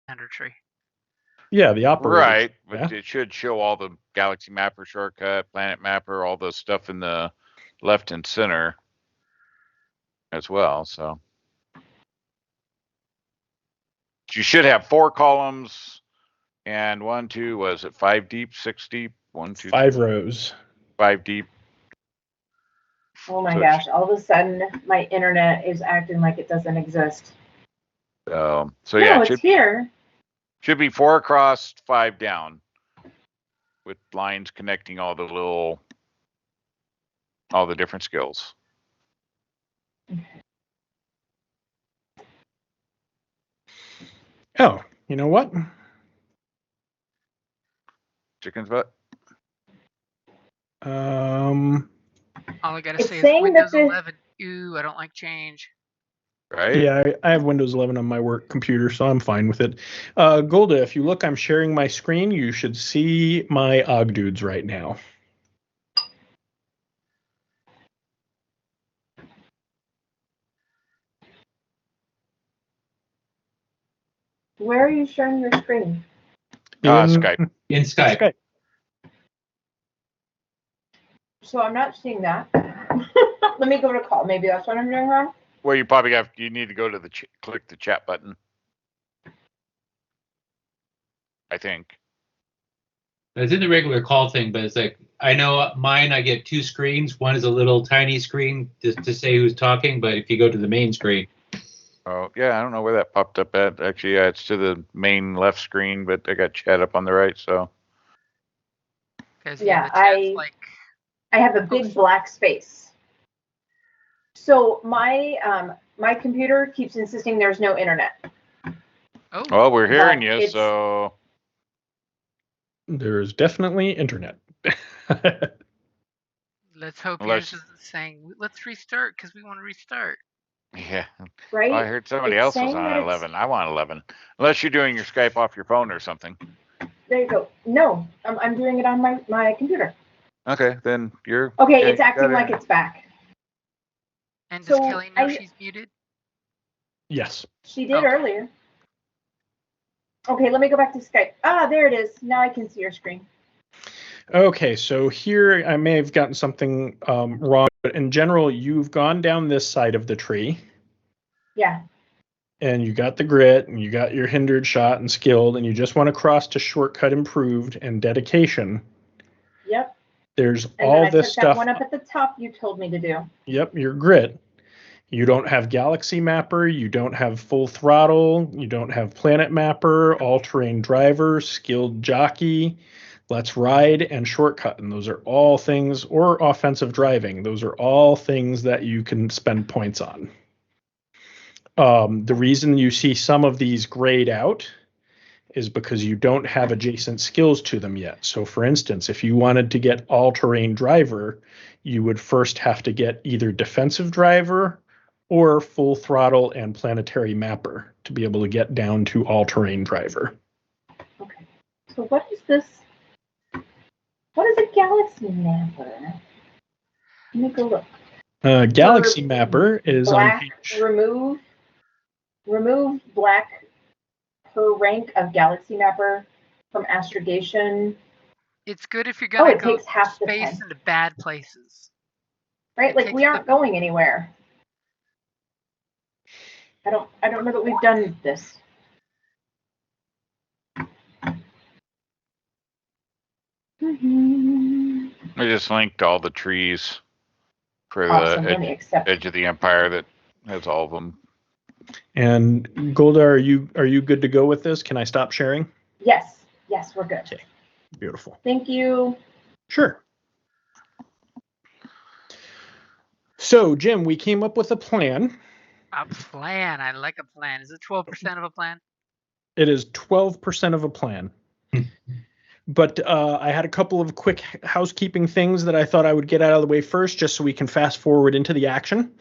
Standard tree. Yeah, the operator. Right, but it should show all the Galaxy Mapper shortcut, Planet Mapper, all the stuff in the left and center as well. So you should have 4 columns and 1, 2, was it 5 deep, 6 deep? 1, 2, 5 rows. 5 deep. Oh my gosh, all of a sudden my internet is acting like it doesn't exist. So no, yeah, it's here. Should be 4 across, 5 down, with lines connecting all the different skills. Oh, you know what? Chicken's butt. All I gotta It's say is saying Windows that 11. Ooh, I don't like change. Right? Yeah, I have Windows 11 on my work computer, so I'm fine with it. Golda, if you look, I'm sharing my screen. You should see my Ogdudes right now. Where are you sharing your screen? Skype. In Skype. So I'm not seeing that. Let me go to call. Maybe that's what I'm doing wrong. Well, you need to go to click the chat button. I think. It's in the regular call thing, but it's like, I know mine, I get 2 screens. One is a little tiny screen just to say who's talking, but if you go to the main screen. Oh, yeah, I don't know where that popped up at. Actually, yeah, it's to the main left screen, but I got chat up on the right, so. Yeah, I have a big black space. So my my computer keeps insisting there's no internet. Oh. Well, we're hearing you, so. There's definitely internet. Let's hope yours isn't saying, let's restart because we want to restart. Yeah. Right? I heard somebody else was on 11. I want 11. Unless you're doing your Skype off your phone or something. There you go. No, I'm doing it on my computer. Okay, then you're... Okay, it's acting like it's back. And does Kelly know she's muted? Yes. She did earlier. Okay, let me go back to Skype. Ah, there it is. Now I can see your screen. Okay, so here I may have gotten something wrong, but in general, you've gone down this side of the tree. Yeah. And you got the grit, and you got your hindered shot and skilled, and you just want to cross to shortcut improved and dedication. Yep. There's all this stuff. That one up at the top you told me to do. Yep, your grit. You don't have Galaxy Mapper, you don't have Full Throttle, you don't have Planet Mapper, All-Terrain Driver, Skilled Jockey, Let's Ride, and Shortcut. And those are all things, or Offensive Driving. Those are all things that you can spend points on. The reason you see some of these grayed out is because you don't have adjacent skills to them yet. So for instance, if you wanted to get All-Terrain Driver, you would first have to get either Defensive Driver or Full Throttle and Planetary Mapper to be able to get down to All-Terrain Driver. Okay. So what is this? What is a Galaxy Mapper? Let me go look. Galaxy Mapper is black, on page... Remove black per rank of Galaxy Mapper from astrogation. It's good if you're going to go takes half space into bad places. Right? Like we aren't going anywhere. I don't know that we've done this. I just linked all the trees for the edge of the Empire that has all of them. And Golda, are you good to go with this? Can I stop sharing? Yes, we're good. Okay, beautiful. Thank you. Sure. So, Jim, we came up with a plan. A plan. I like a plan. Is it 12% of a plan? It is 12% of a plan. But I had a couple of quick housekeeping things that I thought I would get out of the way first, just so we can fast forward into the action.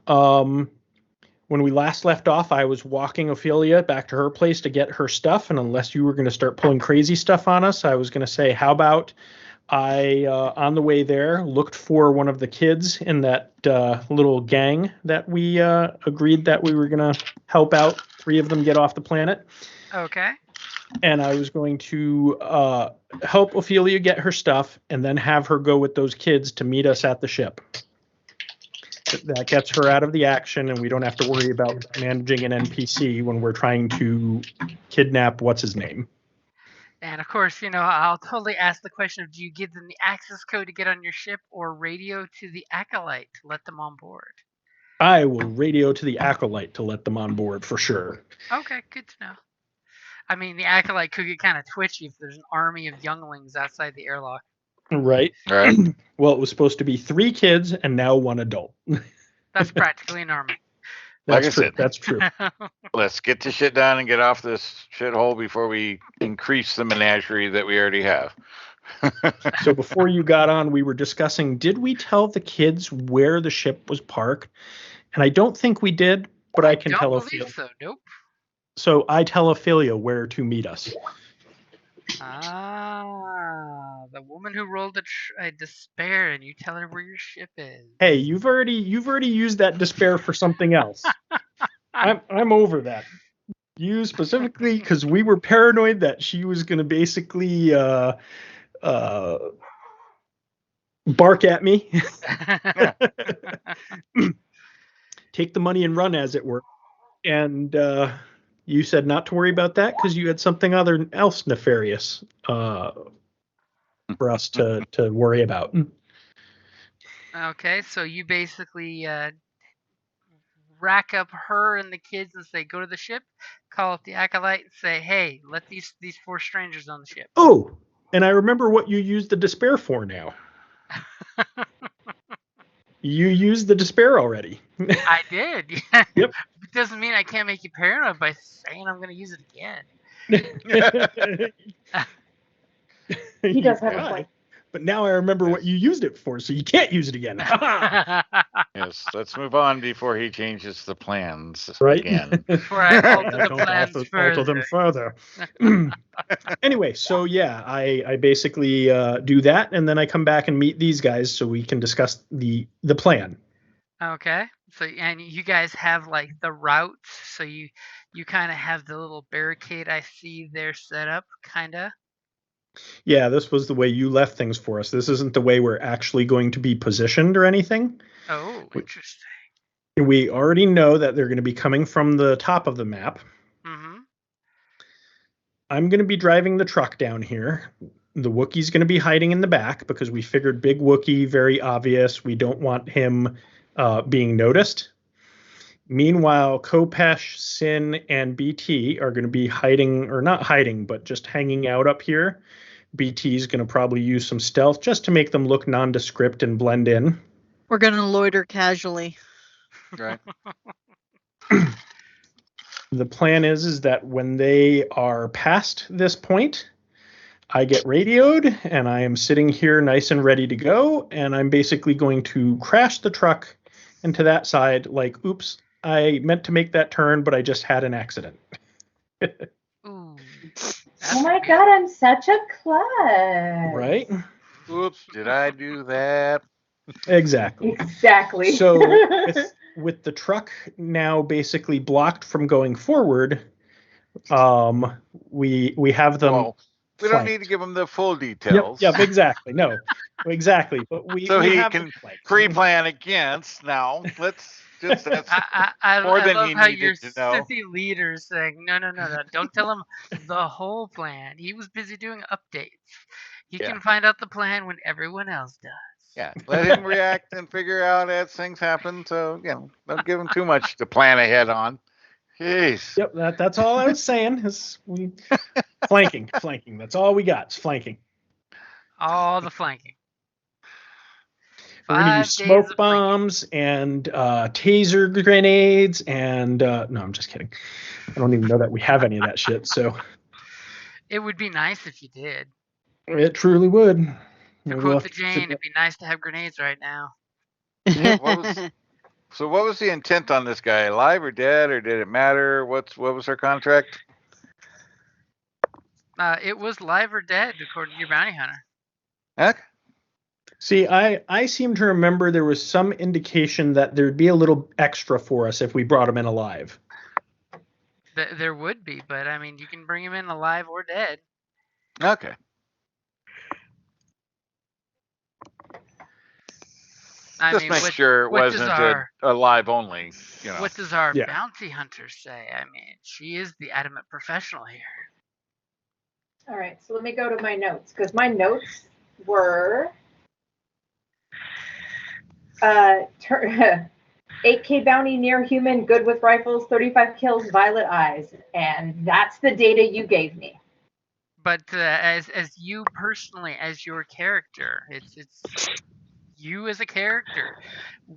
When we last left off, I was walking Ophelia back to her place to get her stuff, and unless you were going to start pulling crazy stuff on us, I was going to say, how about I, on the way there, looked for one of the kids in that little gang that we agreed that we were going to help out 3 of them get off the planet. Okay. And I was going to help Ophelia get her stuff and then have her go with those kids to meet us at the ship. That gets her out of the action, and we don't have to worry about managing an NPC when we're trying to kidnap what's-his-name. And of course, I'll totally ask the question of, do you give them the access code to get on your ship or radio to the Acolyte to let them on board? I will radio to the Acolyte to let them on board for sure. Okay, good to know. I mean, the Acolyte could get kind of twitchy if there's an army of younglings outside the airlock. Right. Right. Well, it was supposed to be 3 kids and now 1 adult. That's practically normal. Like That's I true. said. That's true. Let's get the shit done and get off this shithole before we increase the menagerie that we already have. So before you got on, we were discussing, did we tell the kids where the ship was parked? And I don't think we did, but I can tell Don't Ophelia. believe so. Nope. So I tell Ophelia where to meet us. The woman who rolled a despair, and you tell her where your ship is. Hey, you've already used that despair for something else. I'm over that. You specifically, because we were paranoid that she was going to basically bark at me, take the money and run, as it were. And you said not to worry about that because you had something else nefarious for us to worry about. Okay, so you basically rack up her and the kids and say, go to the ship, call up the Acolyte, and say, hey, let these 4 strangers on the ship. Oh, and I remember what you used the despair for now. You used the despair already. I did. Yep. It doesn't mean I can't make you paranoid by saying I'm going to use it again. He does have a point. But now I remember what you used it for, so you can't use it again. Yes, let's move on before he changes the plans Right? again. Before I alter the plans alter them further. Anyway, so yeah, I basically do that, and then I come back and meet these guys so we can discuss the plan. Okay. So, and you guys have like the routes, so you kind of have the little barricade I see there set up, kind of. Yeah, this was the way you left things for us. This isn't the way we're actually going to be positioned or anything. Oh, interesting. We already know that they're going to be coming from the top of the map. Mm-hmm. I'm going to be driving the truck down here. The Wookiee's going to be hiding in the back because we figured big Wookiee, very obvious. We don't want him being noticed. Meanwhile, Kopesh, Sin, and BT are going to be hiding, or not hiding, but just hanging out up here. BT is going to probably use some stealth just to make them look nondescript and blend in. We're going to loiter casually. Right. The plan is that when they are past this point, I get radioed, and I am sitting here nice and ready to go, and I'm basically going to crash the truck into that side like, oops, I meant to make that turn, but I just had an accident. Ooh. Oh my god, I'm such a klutz. Right? Oops, did I do that? Exactly. Exactly. So with the truck now basically blocked from going forward, we have them. Well, we don't need to give him the full Yep, details. yep, exactly. No, exactly. But we he have can them flanked. pre-plan against. Now let's just that's I more than love he how needed your to know. sissy leader is saying, no, don't tell him the whole plan. He was busy doing updates. He Yeah. can find out the plan when everyone else does. Yeah, let him react and figure out as things happen. So don't give him too much to plan ahead on. Jeez. Yep, that's all I was saying. Is flanking. That's all we got. Is flanking. All the flanking. We're going to use 5 days of smoke bombs and taser grenades and no, I'm just kidding. I don't even know that we have any of that shit. So It would be nice if you did. it truly would. To Maybe we'll quote have the to sit Jane, it'd be nice to have grenades right now. Yeah, what was the intent on this guy? Alive or dead, or did it matter? What was her contract? It was live or dead, according to your bounty hunter. Heck? See, I seem to remember there was some indication that there'd be a little extra for us if we brought him in alive. There would be, but I mean, you can bring him in alive or dead. Okay. I Just mean, make sure it what does wasn't our a live only, what does our Yeah. bounty hunter say? I mean, she is the adamant professional here. All right, so let me go to my notes because my notes were 8K bounty near human, good with rifles, 35 kills, violet eyes, and that's the data you gave me. But as you personally, as your character, it's you as a character.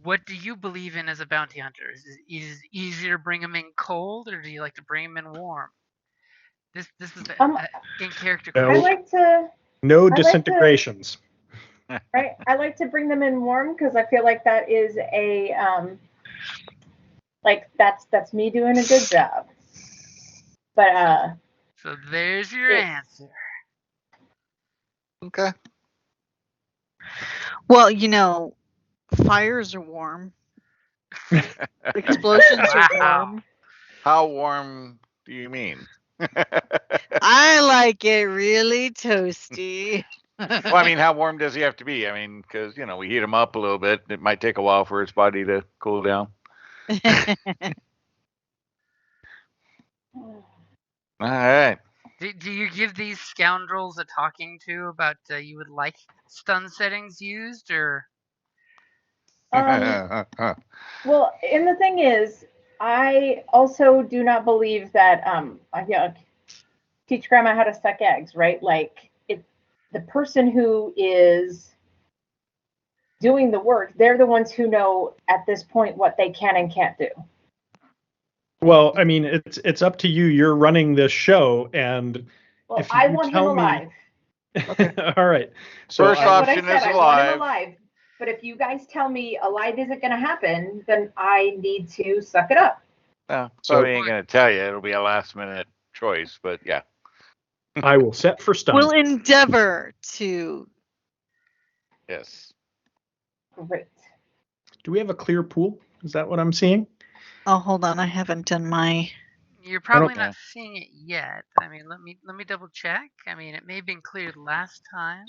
What do you believe in as a bounty hunter? Is it easier to bring him in cold, or do you like to bring him in warm? This is the in character No. I question. like to No I like to- disintegrations. right. I like to bring them in warm because I feel like that is a like that's me doing a good job. But So there's your answer. Okay. Well, fires are warm. Explosions are Wow. warm. How warm do you mean? I like it really toasty. Well, I mean, how warm does he have to be? I mean, because, we heat him up a little bit. It might take a while for his body to cool down. All right. Do you give these scoundrels a talking to about you would like stun settings used, or well, and the thing is, I also do not believe that teach grandma how to suck eggs, right? Like the person who is doing the work, they're the ones who know at this point what they can and can't do. Well, I mean, it's up to you. You're running this show, and Well, if I you want him tell me, alive. all right. So First That's what option I is said. I want him alive. alive. But if you guys tell me alive isn't going to happen, then I need to suck it up. Well, So- probably ain't going to tell you. It'll be a last minute choice, but yeah. I will set for stun. We'll endeavor to. Yes. Great. Do we have a clear pool? Is that what I'm seeing? Oh, hold on. I haven't done my. you're probably know. not seeing it yet. I mean, let me double check. I mean, it may have been cleared last time.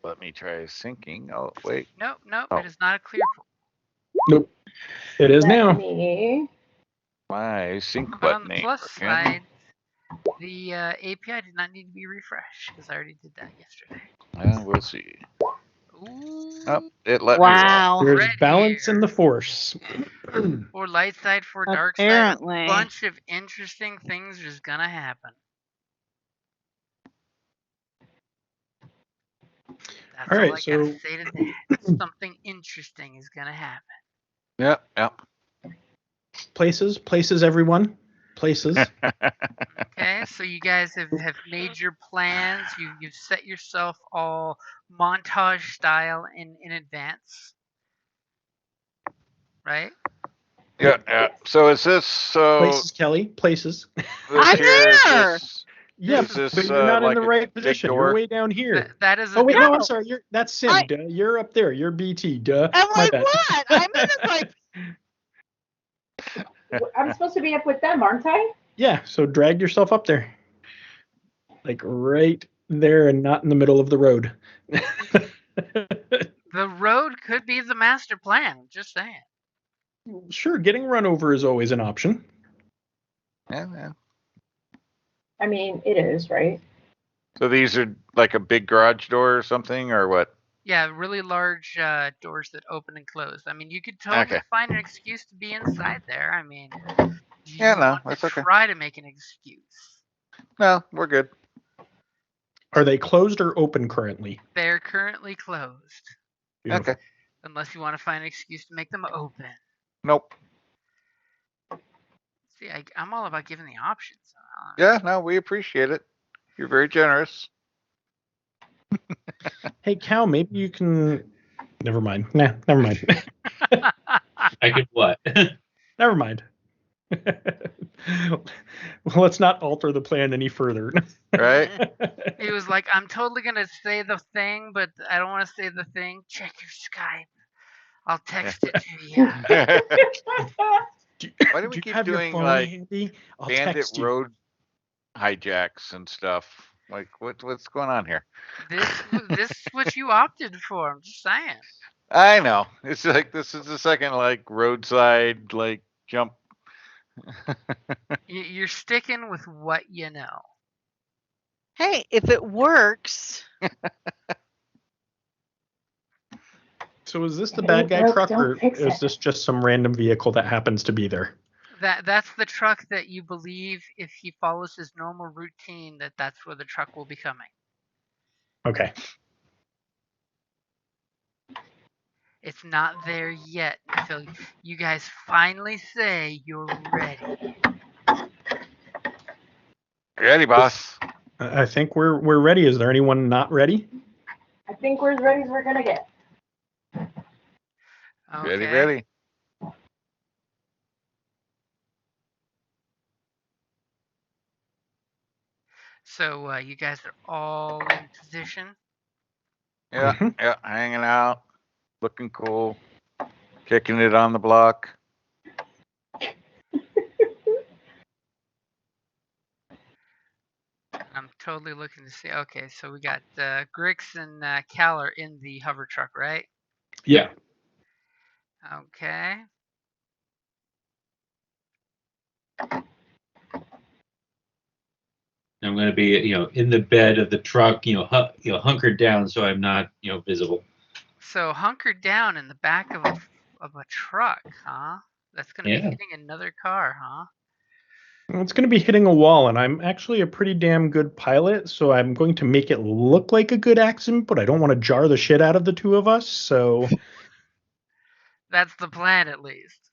Let me try syncing. Oh, wait. Nope, Oh. it is not a clear pool. Nope. It is Let now. me. My sync But button on the ain't plus working. side, the API did not need to be refreshed because I already did that yesterday. We'll see. Ooh. Oh, it let me roll. Wow. There's Red balance here. in the force. For light side, for dark side, Apparently. a bunch of interesting things is gonna happen. That's All all right, I gotta so- say to that. Something interesting is gonna happen. Yep. Places, everyone. Places. Okay, so you guys have made your plans. You've set yourself all montage style in advance, right? Yeah. So is this Places, Kelly. Places. this I'm here? Is there! this, Yeah, is this but you're not like in the a right big position. door? You're way down here. That is a Oh wait, no, door. I'm sorry. That's Sim. I- Duh. You're up there. You're BT. Duh. I'm My like, bad. what? I'm in the right. I'm supposed to be up with them, aren't I? Yeah, so drag yourself up there. Like right there and not in the middle of the road. The road could be the master plan. Just saying. Sure, getting run over is always an option. Yeah. I mean, it is, right? So these are like a big garage door or something, or what? Yeah, really large doors that open and close. I mean, you could totally Okay. find an excuse to be inside there. I mean, you Yeah, no, want that's to okay. try to make an excuse. No, we're good. Are they closed or open currently? They're currently closed, Beautiful. Okay. unless you want to find an excuse to make them open. Nope. See, I'm all about giving the options. Yeah, no, we appreciate it. You're very generous. Hey, Cal, maybe you can. Never mind. Nah, never mind. I could what? Never mind. Well, let's not alter the plan any further. Right? He was like, I'm totally going to say the thing, but I don't want to say the thing. Check your Skype. I'll text it to you. Why do we Do you keep have your doing phone like handy? I'll bandit text you. road hijacks and stuff? Like what's going on here? This is what you opted for. I'm just saying. I know. It's like this is the second like roadside like jump. You're sticking with what you know. Hey, if it works, So is this the It bad ain't guy broke, truck, don't or fix is it. this just some random vehicle that happens to be there? That's the truck that you believe, if he follows his normal routine, that's where the truck will be coming. Okay. It's not there yet until you guys finally say you're ready. Ready, boss? I think we're ready. Is there anyone not ready? I think we're as ready as we're gonna get. Ready, Okay. ready. So you guys are all in position. Yeah, Mhm. yeah, hanging out, looking cool, kicking it on the block. I'm totally looking to see. Okay, so we got Grix and Cal are in the hover truck, right? Yeah. Okay. I'm going to be, in the bed of the truck, hunkered down so I'm not, visible. So hunkered down in the back of a truck, huh? That's gonna be Yeah. hitting another car, huh? Well, it's going to be hitting a wall, and I'm actually a pretty damn good pilot, so I'm going to make it look like a good accident, but I don't want to jar the shit out of the two of us, so That's the plan, at least.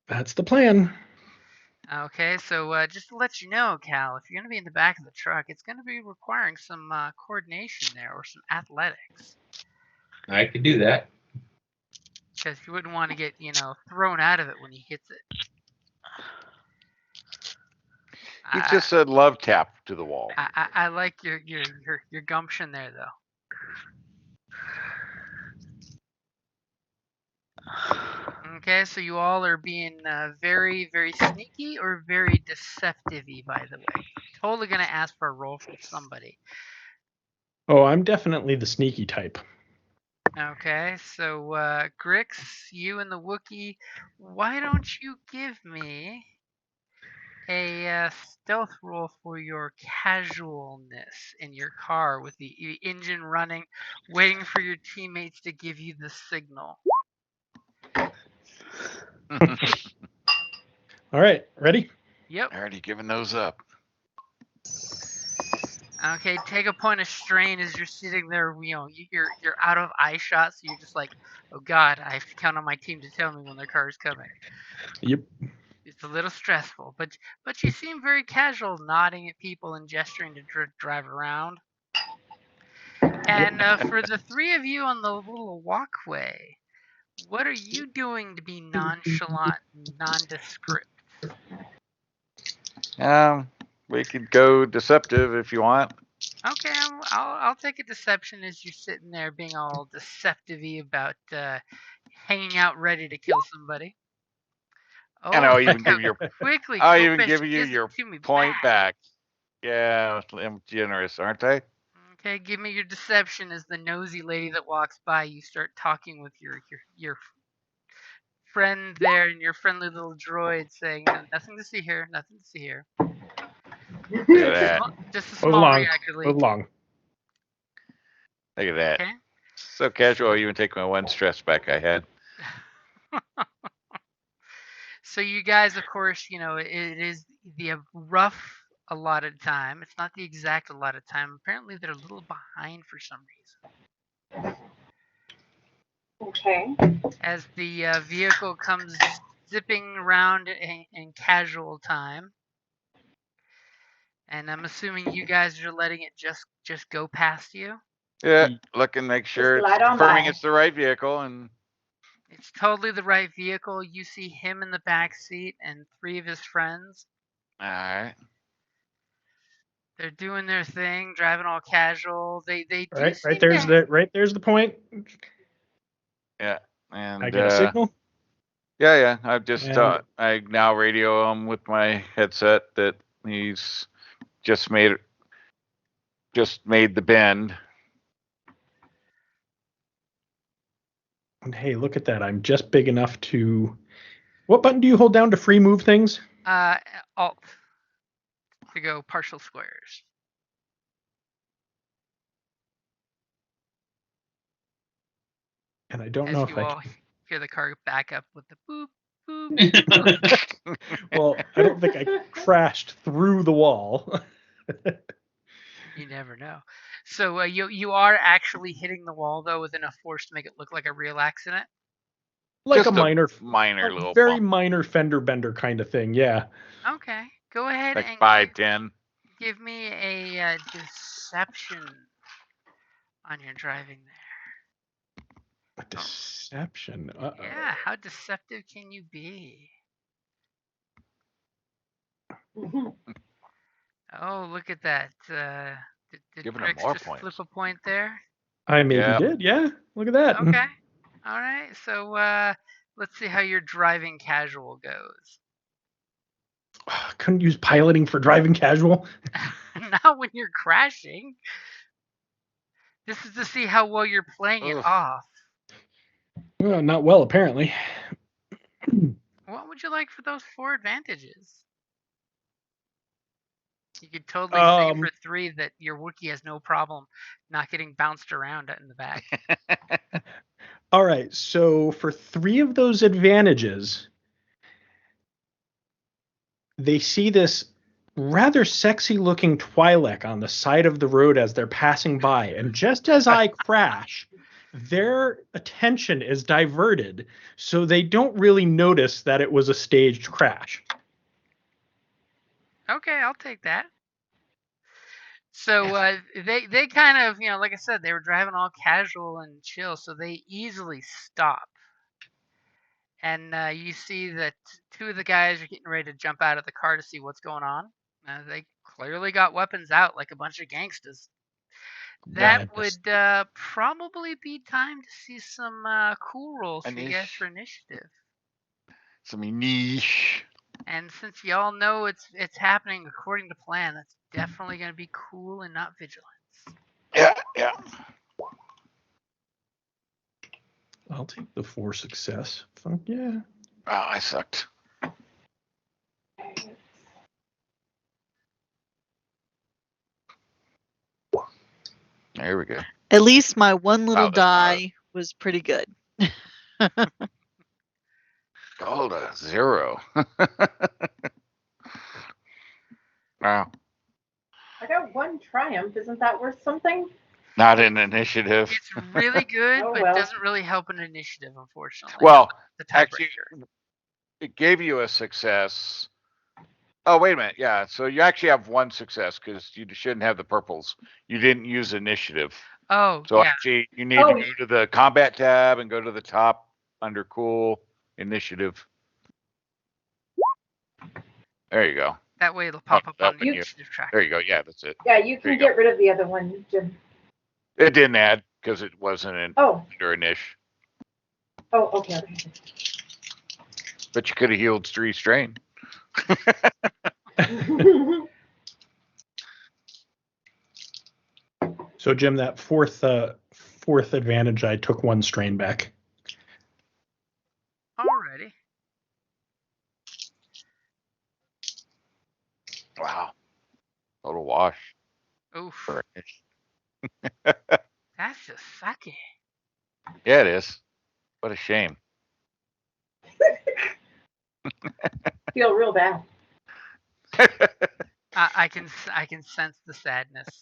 that's the plan. Okay, so just to let you know, Cal, if you're gonna be in the back of the truck, it's gonna be requiring some coordination there or some athletics, I could do that. because you wouldn't want to get thrown out of it when he hits it. He I, just said love tap to the wall. I like your gumption there, though. Okay, so you all are being very, very sneaky or very deceptive-y, by the way. Totally gonna ask for a roll from somebody. Oh, I'm definitely the sneaky type. Okay, so Grix, you and the Wookiee, why don't you give me a stealth roll for your casualness in your car with the engine running, waiting for your teammates to give you the signal. All right, ready? Yep. Already giving those up. Okay, take a point of strain as you're sitting there. You're out of eye shot, so you're just like, oh God, I have to count on my team to tell me when their car is coming. Yep. It's a little stressful, but you seem very casual, nodding at people and gesturing to drive around. And for the three of you on the little walkway, what are you doing to be nonchalant, nondescript? We could go deceptive if you want. Okay, I'll take a deception as you're sitting there being all deceptive-y about hanging out ready to kill somebody. Oh, And I'll look even how give you quickly I'll even Kopesh give you gives your it to me point back. Yeah, I'm generous, aren't I? Okay, give me your deception as the nosy lady that walks by. You start talking with your friend there and your friendly little droid, saying, nothing to see here, nothing to see here. Look at that. Just a Move small along. reactor Move leak. along. Look at that. Okay. So casual, I even take my one stress back I had. So you guys, of course, it is the rough allotted time. It's not the exact allotted time. Apparently, they're a little behind for some reason. Okay. As the vehicle comes zipping around in casual time, and I'm assuming you guys are letting it just go past you. Yeah, look and make sure Just it's glide on confirming by. it's the right vehicle, and It's totally the right vehicle. You see him in the back seat and three of his friends. all right. They're doing their thing, driving all casual. They do Right seem there's the point. Yeah, and I get a signal. Yeah. I've just And- I now radio him with my headset that he's just made the bend. And hey, look at that. I'm just big enough to. What button do you hold down to free move things? Alt to go partial squares. And I don't As know if you I all can. hear the car back up with the boop, boop. Well, I don't think I crashed through the wall. You never know. So you are actually hitting the wall though with enough force to make it look like a real accident. Like Just a minor little very bump. minor fender bender kind of thing. Yeah. Okay, go ahead Like and 5-10. give me a deception on your driving there. A deception. Uh-oh. Yeah, how deceptive can you be? Oh, look at that. Did Giving him Brix more just points. flip a point there? I maybe Yeah. did. Yeah. Look at that. Okay. All right. So let's see how your driving casual goes. Couldn't use piloting for driving casual. Not when you're crashing. This is to see how well you're playing it Ugh. off. Well, not well, apparently. What would you like for those 4 advantages? You could totally say for 3 that your Wookiee has no problem not getting bounced around in the back. All right. So for 3 of those advantages, they see this rather sexy looking Twi'lek on the side of the road as they're passing by. And just as I crash, their attention is diverted, so they don't really notice that it was a staged crash. Okay, I'll take that. So they kind of, like I said, they were driving all casual and chill, so they easily stop. And you see that 2 of the guys are getting ready to jump out of the car to see what's going on. They clearly got weapons out like a bunch of gangsters. That would probably be time to see some cool rolls for you guys for initiative. Some niche. And since y'all know it's happening according to plan, that's definitely going to be cool and not vigilance. Yeah. I'll take the 4 success. Fuck yeah. Oh, I sucked. There we go. At least my one little Wow, that's not die was pretty good. Gold a 0. Wow. I got 1 triumph. Isn't that worth something? Not in initiative. It's really good, Oh, but well. it doesn't really help an initiative, unfortunately. Well, the actually, tiebreaker. it gave you a success. Oh, wait a minute. Yeah, so you actually have 1 success because you shouldn't have the purples. You didn't use initiative. Oh, So yeah. actually, you need to go to the combat tab and go to the top under cool initiative. There you go. That way it'll pop up on the You- initiative track. There you go. Yeah, that's it. Yeah, you can get rid of the other one, Jim. It didn't add because it wasn't under initiative. Oh, okay. But you could have healed 3 strain. So Jim, that fourth advantage, I took 1 strain back. Alrighty. Wow. Total wash. Oof. Yeah, That's just sucky. it is. What a shame. Feel real bad. I can sense the sadness.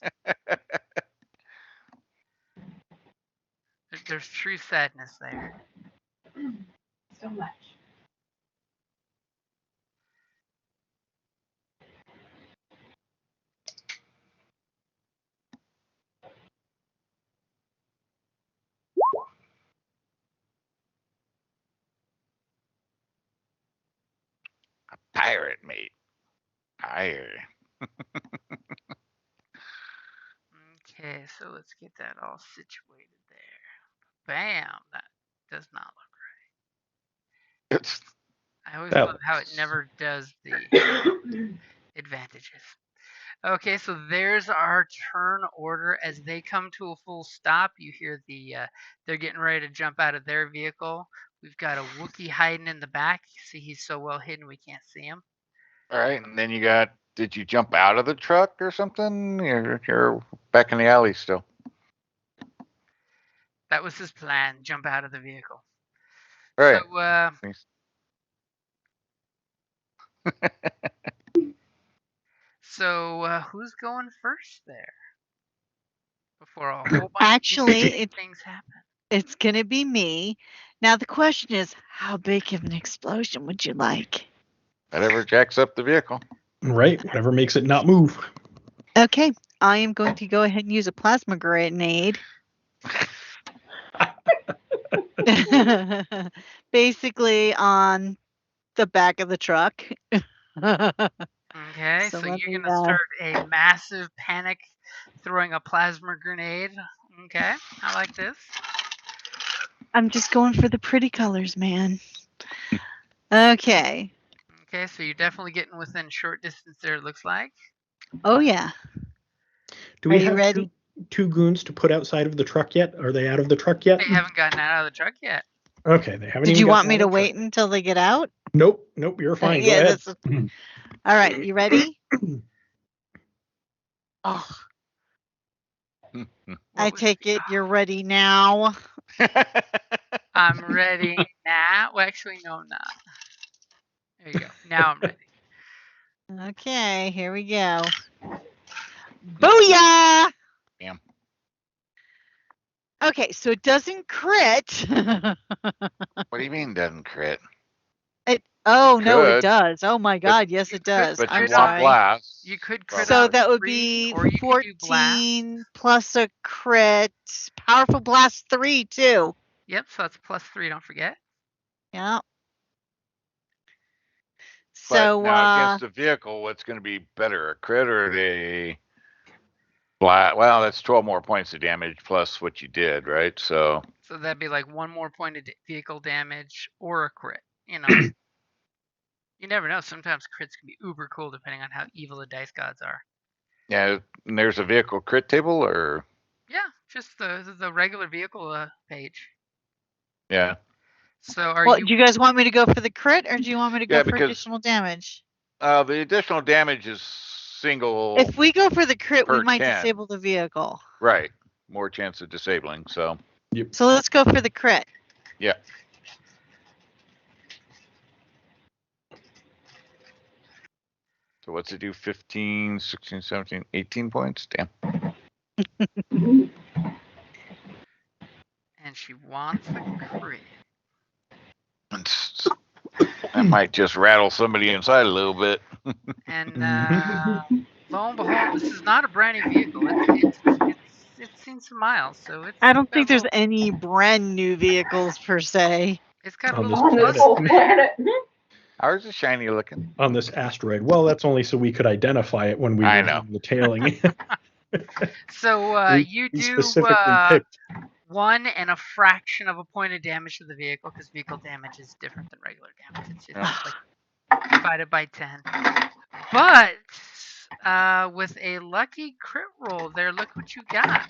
There's true sadness there. So much. A pirate, mate. Pirate. Okay, so let's get that all situated there. Bam! That does not look right. I always That love how it was- never does the advantages. Okay, so there's our turn order. As they come to a full stop, you hear they're getting ready to jump out of their vehicle. We've got a Wookiee hiding in the back. You see, he's so well hidden we can't see him. All right, and then did you jump out of the truck or something? You're back in the alley still. That was his plan, jump out of the vehicle. Right. So who's going first there? Before a whole bunch Actually, of things happen. It's going to be me. Now, the question is, how big of an explosion would you like? Whatever jacks up the vehicle. Right, whatever makes it not move. Okay, I am going to go ahead and use a plasma grenade. Basically on the back of the truck. Okay, so you're going to start a massive panic throwing a plasma grenade. Okay, I like this. I'm just going for the pretty colors, man. Okay. Okay, so you're definitely getting within short distance there, it looks like. Oh, yeah. Do we Are you have ready? two goons to put outside of the truck yet? Are they out of the truck yet? They haven't gotten out of the truck yet. Okay, they haven't. Did even you gotten want me out to of the wait truck. until they get out? Nope, you're fine. Yeah, Go ahead. All right, you ready? Oh, I take it you're ready now. I'm ready now. Well, actually, no, I'm not. There you go. Now I'm ready. Okay, here we go. Booyah! Damn. Okay, so it doesn't crit. What do you mean doesn't crit? No, it Could. does. Oh my God, yes, it does. But I'm you want sorry. blast. You could crit So on that would 3, be or you could do blast. 14 plus a crit. Powerful blast 3 too. Yep, so that's +3, don't forget. Yeah. But So now against the vehicle, what's going to be better, a crit or a blast? Well, that's 12 more points of damage plus what you did, right? So that'd be like 1 more point of vehicle damage or a crit. You know, you never know. Sometimes crits can be uber cool depending on how evil the dice gods are. yeah, and there's a vehicle crit table, or Yeah, just the regular vehicle page. yeah. So do you guys want me to go for the crit, or do you want me to go for because additional damage? the additional damage is single. If we go for the crit, we per might 10. disable the vehicle. Right, more chance of disabling. So So let's go for the crit. yeah. So what's it do? 15, 16, 17, 18 points? Damn. And she wants a crit. That might just rattle somebody inside a little bit. And lo and behold, this is not a brand new vehicle. It's seen some miles, so it's. I don't think there's any brand new vehicles per se. It's got a On little this On this whole planet. Ours is shiny looking. On this asteroid. Well, that's only so we could identify it when we were know. doing the tailing. So you we do specifically picked. 1 and a fraction of a point of damage to the vehicle, because vehicle damage is different than regular damage. It's like divided by 10. But with a lucky crit roll there, look what you got.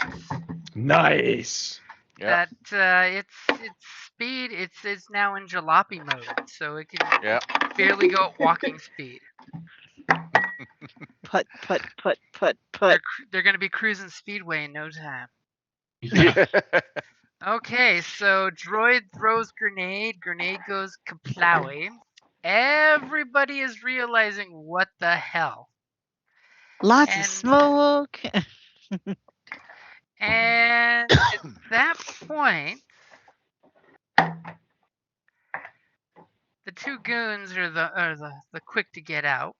Nice. Yep. That its speed, it's now in jalopy mode, so it can Yep. barely go at walking speed. Put. They're going to be cruising speedway in no time. Yeah. Okay, so droid throws grenade. Grenade goes kaplowy. Everybody is realizing what the hell. Lots of smoke. And at that point, the 2 goons are the quick to get out.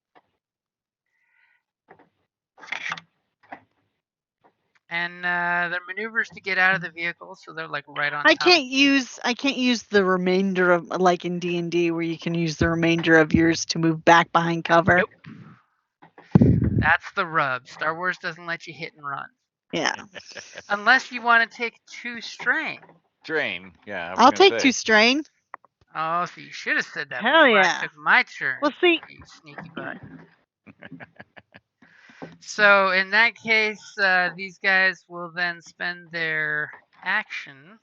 And their maneuvers to get out of the vehicle, so they're like right on top. I can't use the remainder of, like in D&D, where you can use the remainder of yours to move back behind cover. Nope. That's the rub. Star Wars doesn't let you hit and run. Yeah. Unless you want to take 2 strain. Strain, yeah. I'll take 2 strain. Oh, so you should have said that Hell before yeah. I took my turn. Well, see, You sneaky butt. So in that case, these guys will then spend their action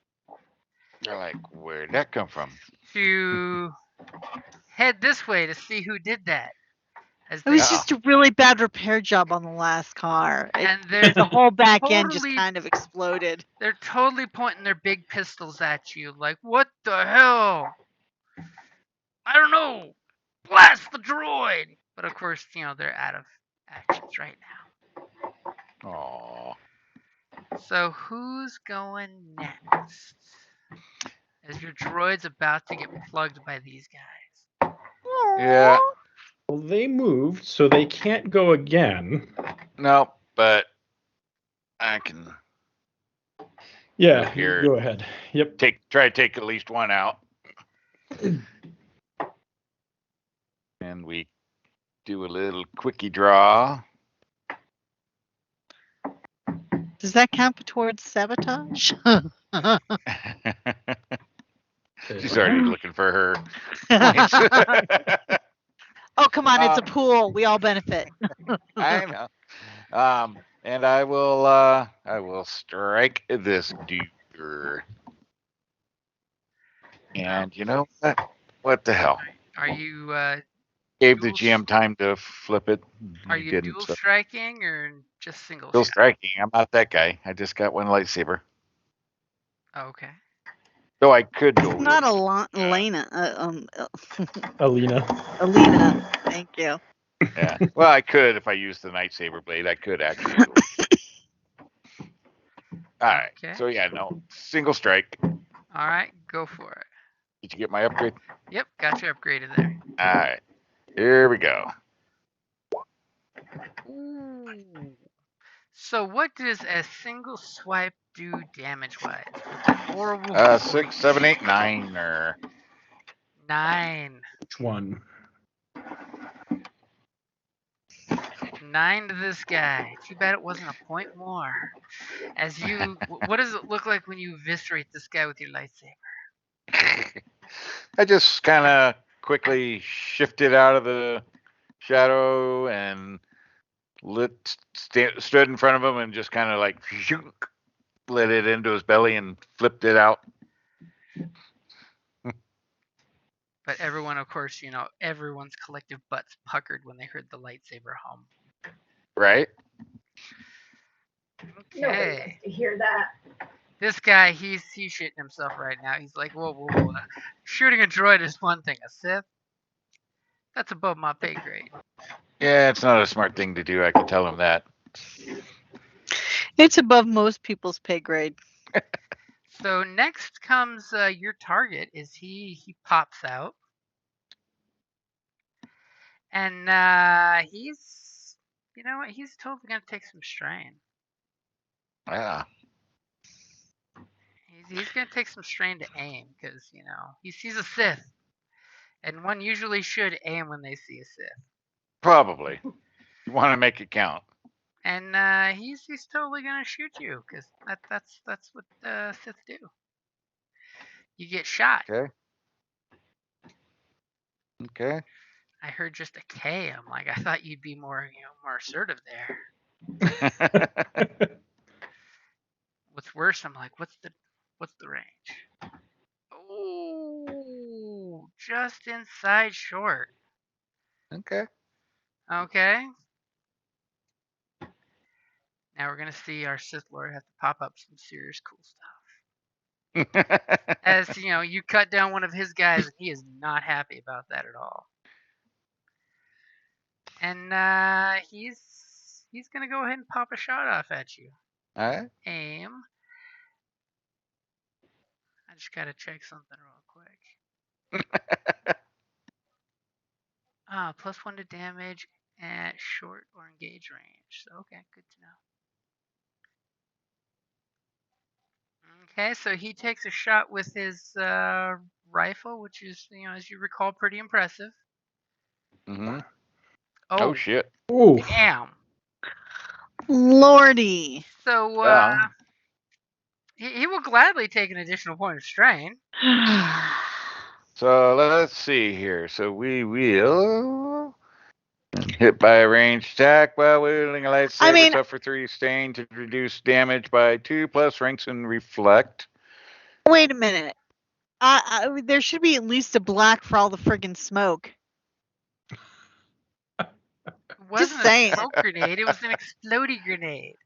They're like, where'd that come from? to head this way to see who did that. As it was they, just a really bad repair job on the last car. and they're The whole back end just totally- kind of exploded. they're totally pointing their big pistols at you, like, what the hell? I don't know. Blast the droid. But of course, they're out of actions right now. Aw. So who's going next? As your droid's about to get plugged by these guys. Yeah. Well, they moved, so they can't go again. No, but I can Yeah, Look here. go ahead. Yep. try to take at least one out. And we do a little quickie draw. Does that count towards sabotage? She's already looking for her points. Oh, come on, it's a pool. We all benefit. I know. And I will strike this dude. And you know what? What the hell? Are you Gave the dual GM time to flip it. are He you didn't, dual so- striking or just single Still shot? striking. I'm not that guy. I just got one lightsaber. Oh, okay. Though I could go. It's not Elena. Alina. Alina. Thank you. Yeah. Well, I could if I used the lightsaber blade. I could actually do it. All right. Okay. So yeah, no single strike. All right, go for it. Did you get my upgrade? Yep, got you upgraded there. All right. Here we go. Ooh. So what does a single swipe do damage-wise? With that horrible 6, 7, 8, 9. Or 9. Which one? 9 to this guy. Too bad it wasn't a point more. As you, what does it look like when you eviscerate this guy with your lightsaber? I just kind of quickly shifted out of the shadow and stood in front of him and just kind of like lit it into his belly and flipped it out. But everyone, of course, everyone's collective butts puckered when they heard the lightsaber hum. Right? Nobody Okay. wants to hear that. This guy, he's shitting himself right now. He's like, whoa, whoa, whoa. Shooting a droid is one thing. A Sith? That's above my pay grade. Yeah, it's not a smart thing to do. I can tell him that. It's above most people's pay grade. So next comes your target. Is he pops out, and he's he's totally gonna take some strain. Yeah. He's gonna take some strain to aim because he sees a Sith, and one usually should aim when they see a Sith. Probably. You want to make it count. And he's totally gonna shoot you because that's what Sith do. You get shot. Okay. Okay. I heard just a K. I'm like, I thought you'd be more assertive there. What's worse, I'm like, what's the range? Oh, just inside short. Okay. Okay. Now we're gonna see our Sith Lord have to pop up some serious cool stuff. As you cut down one of his guys, and he is not happy about that at all. And he's gonna go ahead and pop a shot off at you. All right. Aim. I just gotta check something real quick. +1 to damage at short or engage range. So okay, good to know. Okay, so he takes a shot with his rifle, which is, as you recall, pretty impressive. Mm-hmm. Oh, Oh shit. Ooh. damn. Lordy. So he will gladly take an additional point of strain. So let's see here. So we will hit by a ranged attack while wielding a lightsaber. Suffer 3 stain to reduce damage by 2 plus ranks and reflect. Wait a minute. There should be at least a black for all the friggin' smoke. It wasn't saying. a smoke grenade. It was an exploding grenade.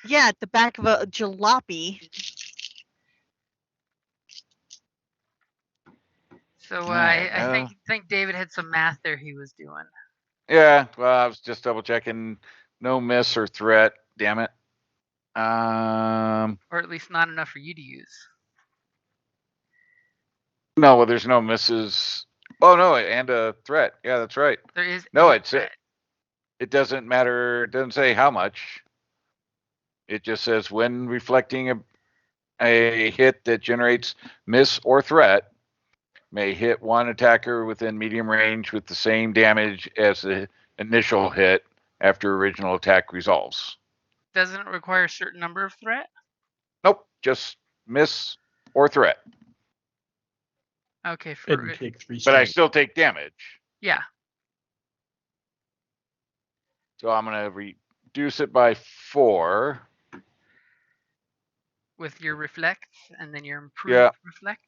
Yeah, at the back of a jalopy. So I think David had some math there he was doing. Yeah, well, I was just double checking. No miss or threat. Damn it. Or at least not enough for you to use. No, well, there's no misses. Oh no, and a threat. Yeah, that's right. There is no. It doesn't matter. It doesn't say how much. It just says when reflecting a hit that generates miss or threat, may hit one attacker within medium range with the same damage as the initial hit after original attack resolves. Doesn't it require a certain number of threat? Nope, just miss or threat. Okay, take 3 but I still take damage. Yeah. So I'm going to reduce it by 4. With your reflect and then your improved reflect?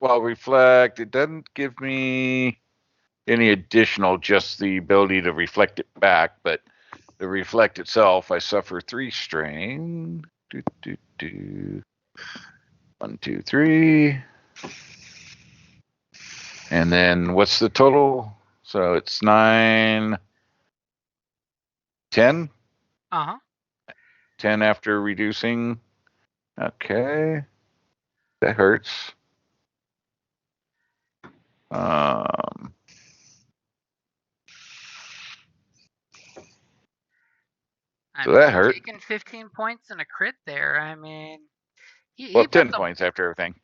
Well, reflect, it doesn't give me any additional, just the ability to reflect it back, but the reflect itself, I suffer 3 strain. 1, 2, 3. And then what's the total? So it's 9, 10? 10 after reducing. Okay. That hurts. I'm So that hurt. Taking 15 points and a crit there. I mean, he 10 points after everything.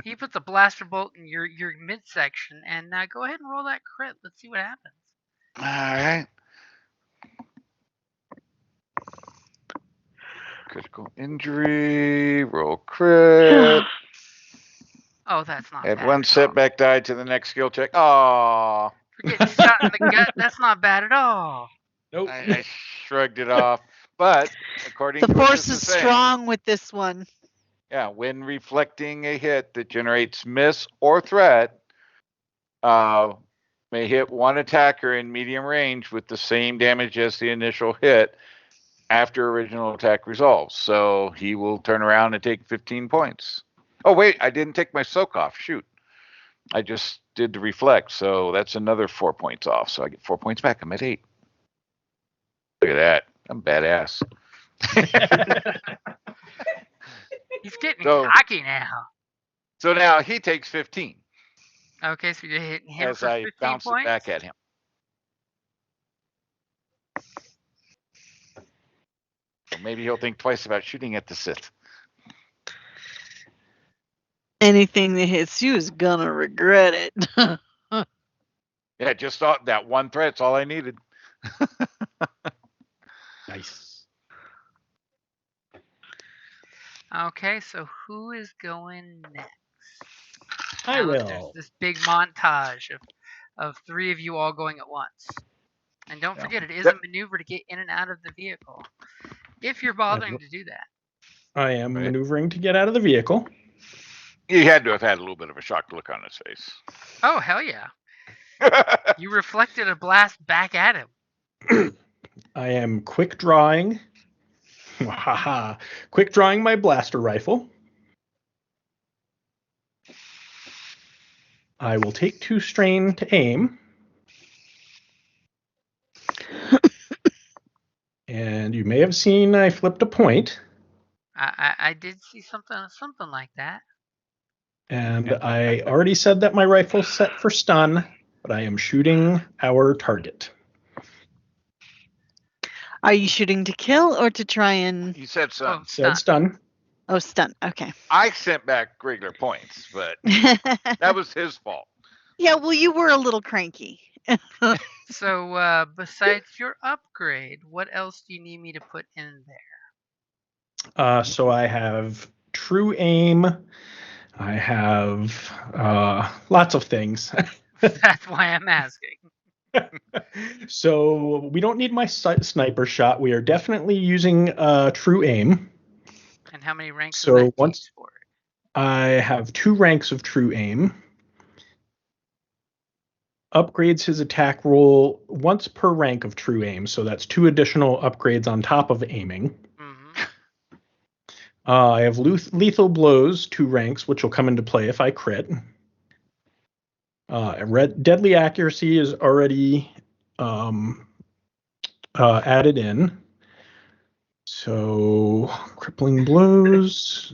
He puts a blaster bolt in your midsection, and go ahead and roll that crit. Let's see what happens. All right. Critical injury, roll crit. Oh, that's not Add bad. 1 setback die to the next skill check. Aww. For getting shot in the gut, that's not bad at all. Nope. I shrugged it off. But according The to what force this is saying, strong with this one. Yeah, when reflecting a hit that generates miss or threat, may hit one attacker in medium range with the same damage as the initial hit after original attack resolves. So he will turn around and take 15 points. Oh, wait, I didn't take my soak off. Shoot. I just did the reflect, so that's another 4 points off. So I get 4 points back. I'm at 8. Look at that. I'm badass. He's getting cocky now. So now he takes 15. Okay, so you're hitting him as for 15 I bounce points? it back at him. So maybe he'll think twice about shooting at the Sith. Anything that hits you is gonna regret it. Yeah, just thought that one threat's all I needed. Nice. Okay, so who is going next? I will. There's this big montage of 3 of you all going at once. And don't forget, it is a maneuver to get in and out of the vehicle. If you're bothering to do that. I am maneuvering to get out of the vehicle. He had to have had a little bit of a shocked look on his face. Oh, hell yeah. You reflected a blast back at him. I am quick drawing. Quick drawing my blaster rifle. I will take 2 strain to aim. And you may have seen I flipped a point. I did see something like that. And I already said that my rifle's set for stun, but I am shooting our target. Are you shooting to kill or to try and... You said stun. Oh, Said stun. Oh, stun. Okay. I sent back regular points, but that was his fault. Yeah, well, you were a little cranky. So, besides your upgrade, what else do you need me to put in there? So I have true aim, I have lots of things. That's why I'm asking. So we don't need my sniper shot. We are definitely using true aim. And how many ranks So is that once teach for it? I have 2 ranks of true aim. Upgrades his attack roll once per rank of true aim. So that's 2 additional upgrades on top of aiming. Mm-hmm. I have lethal blows, 2 ranks, which will come into play if I crit. Deadly accuracy is already added in. So crippling blows.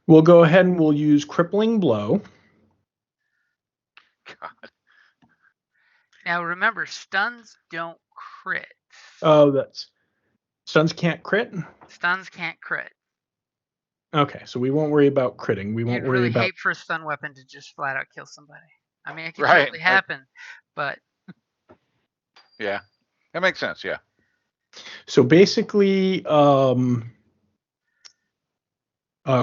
We'll go ahead and we'll use crippling blow. God. Now remember, stuns don't crit. Oh, that's stuns can't crit. Stuns can't crit. Okay, so we won't worry about critting. We won't You'd worry really about. hate for a stun weapon to just flat out kill somebody. I mean, it could Right. totally happen, but Yeah, that makes sense. Yeah. So basically,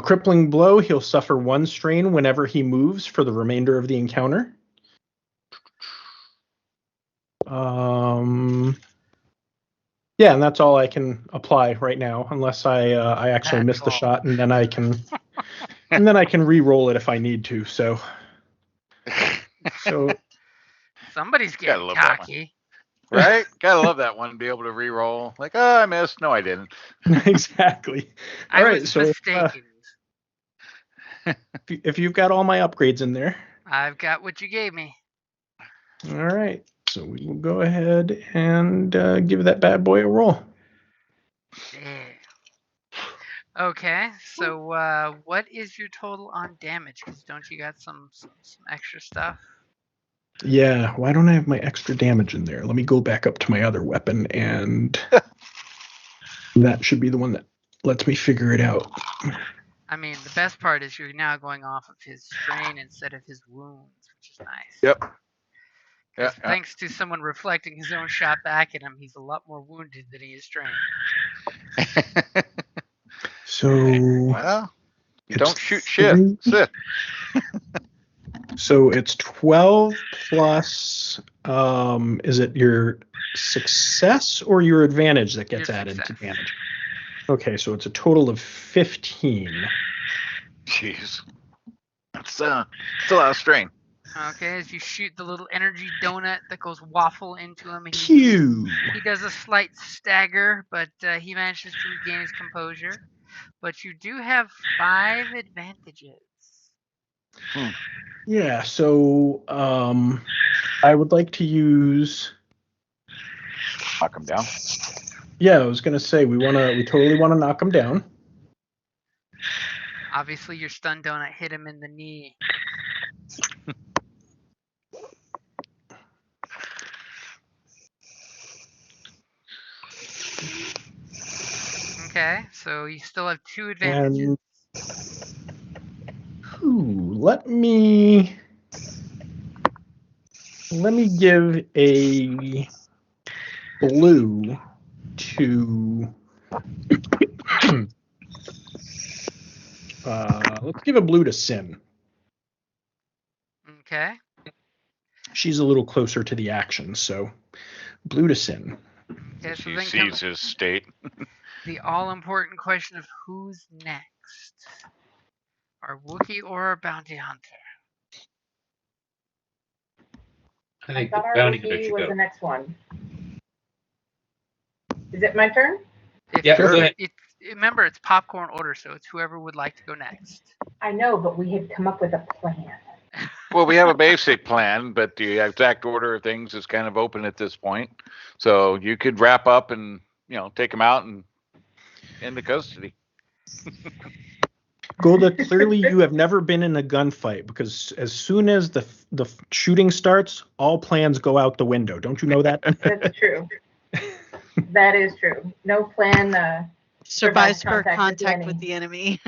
crippling blow. He'll suffer 1 strain whenever he moves for the remainder of the encounter. Yeah, and that's all I can apply right now, unless I actually That's miss the all. shot, and then I can re-roll it if I need to. So Somebody's Gotta getting love that one. cocky. Right? Gotta love that one. Be able to re-roll. Like, oh, I missed. No, I didn't. Exactly. All I right, was so mistaken. if you've got all my upgrades in there, I've got what you gave me. all right. So we will go ahead and give that bad boy a roll. Yeah. Okay, so what is your total on damage? Because don't you got some extra stuff? Yeah, why don't I have my extra damage in there? Let me go back up to my other weapon, and that should be the one that lets me figure it out. I mean, the best part is you're now going off of his strain instead of his wounds, which is nice. Yep. Yeah, Because thanks to someone reflecting his own shot back at him, he's a lot more wounded than he is strained. So well, you don't shoot 3. shit. Sith. So it's 12 plus. Is it your success or your advantage that gets Your added to success. damage? Okay, so it's a total of 15. Jeez. That's a lot of strain. Okay, as you shoot the little energy donut that goes waffle into him, Pew! he does a slight stagger, but he manages to regain his composure. But you do have 5 advantages. Yeah, so I would like to use. Knock him down. Yeah, I was gonna say we totally want to knock him down. Obviously, your stun donut hit him in the knee. Okay, so you still have 2 advantages. And let me give a blue to. Let's give a blue to Sin. Okay. She's a little closer to the action, so blue to Sin. Okay, so He then sees comes his state. the all-important question of who's next. Our Wookiee or our bounty hunter? I I think the thought our bounty hunter Wookiee should was go. the next one. Is it my turn? Yeah, go ahead. Remember, it's popcorn order, so it's whoever would like to go next. I know, but we had come up with a plan. Well, we have a basic plan, but the exact order of things is kind of open at this point. So you could wrap up and take him out and into custody. Golda, clearly you have never been in a gunfight because as soon as the shooting starts, all plans go out the window. Don't you know that? That's true. That is true. No plan. Survives for contact with the enemy.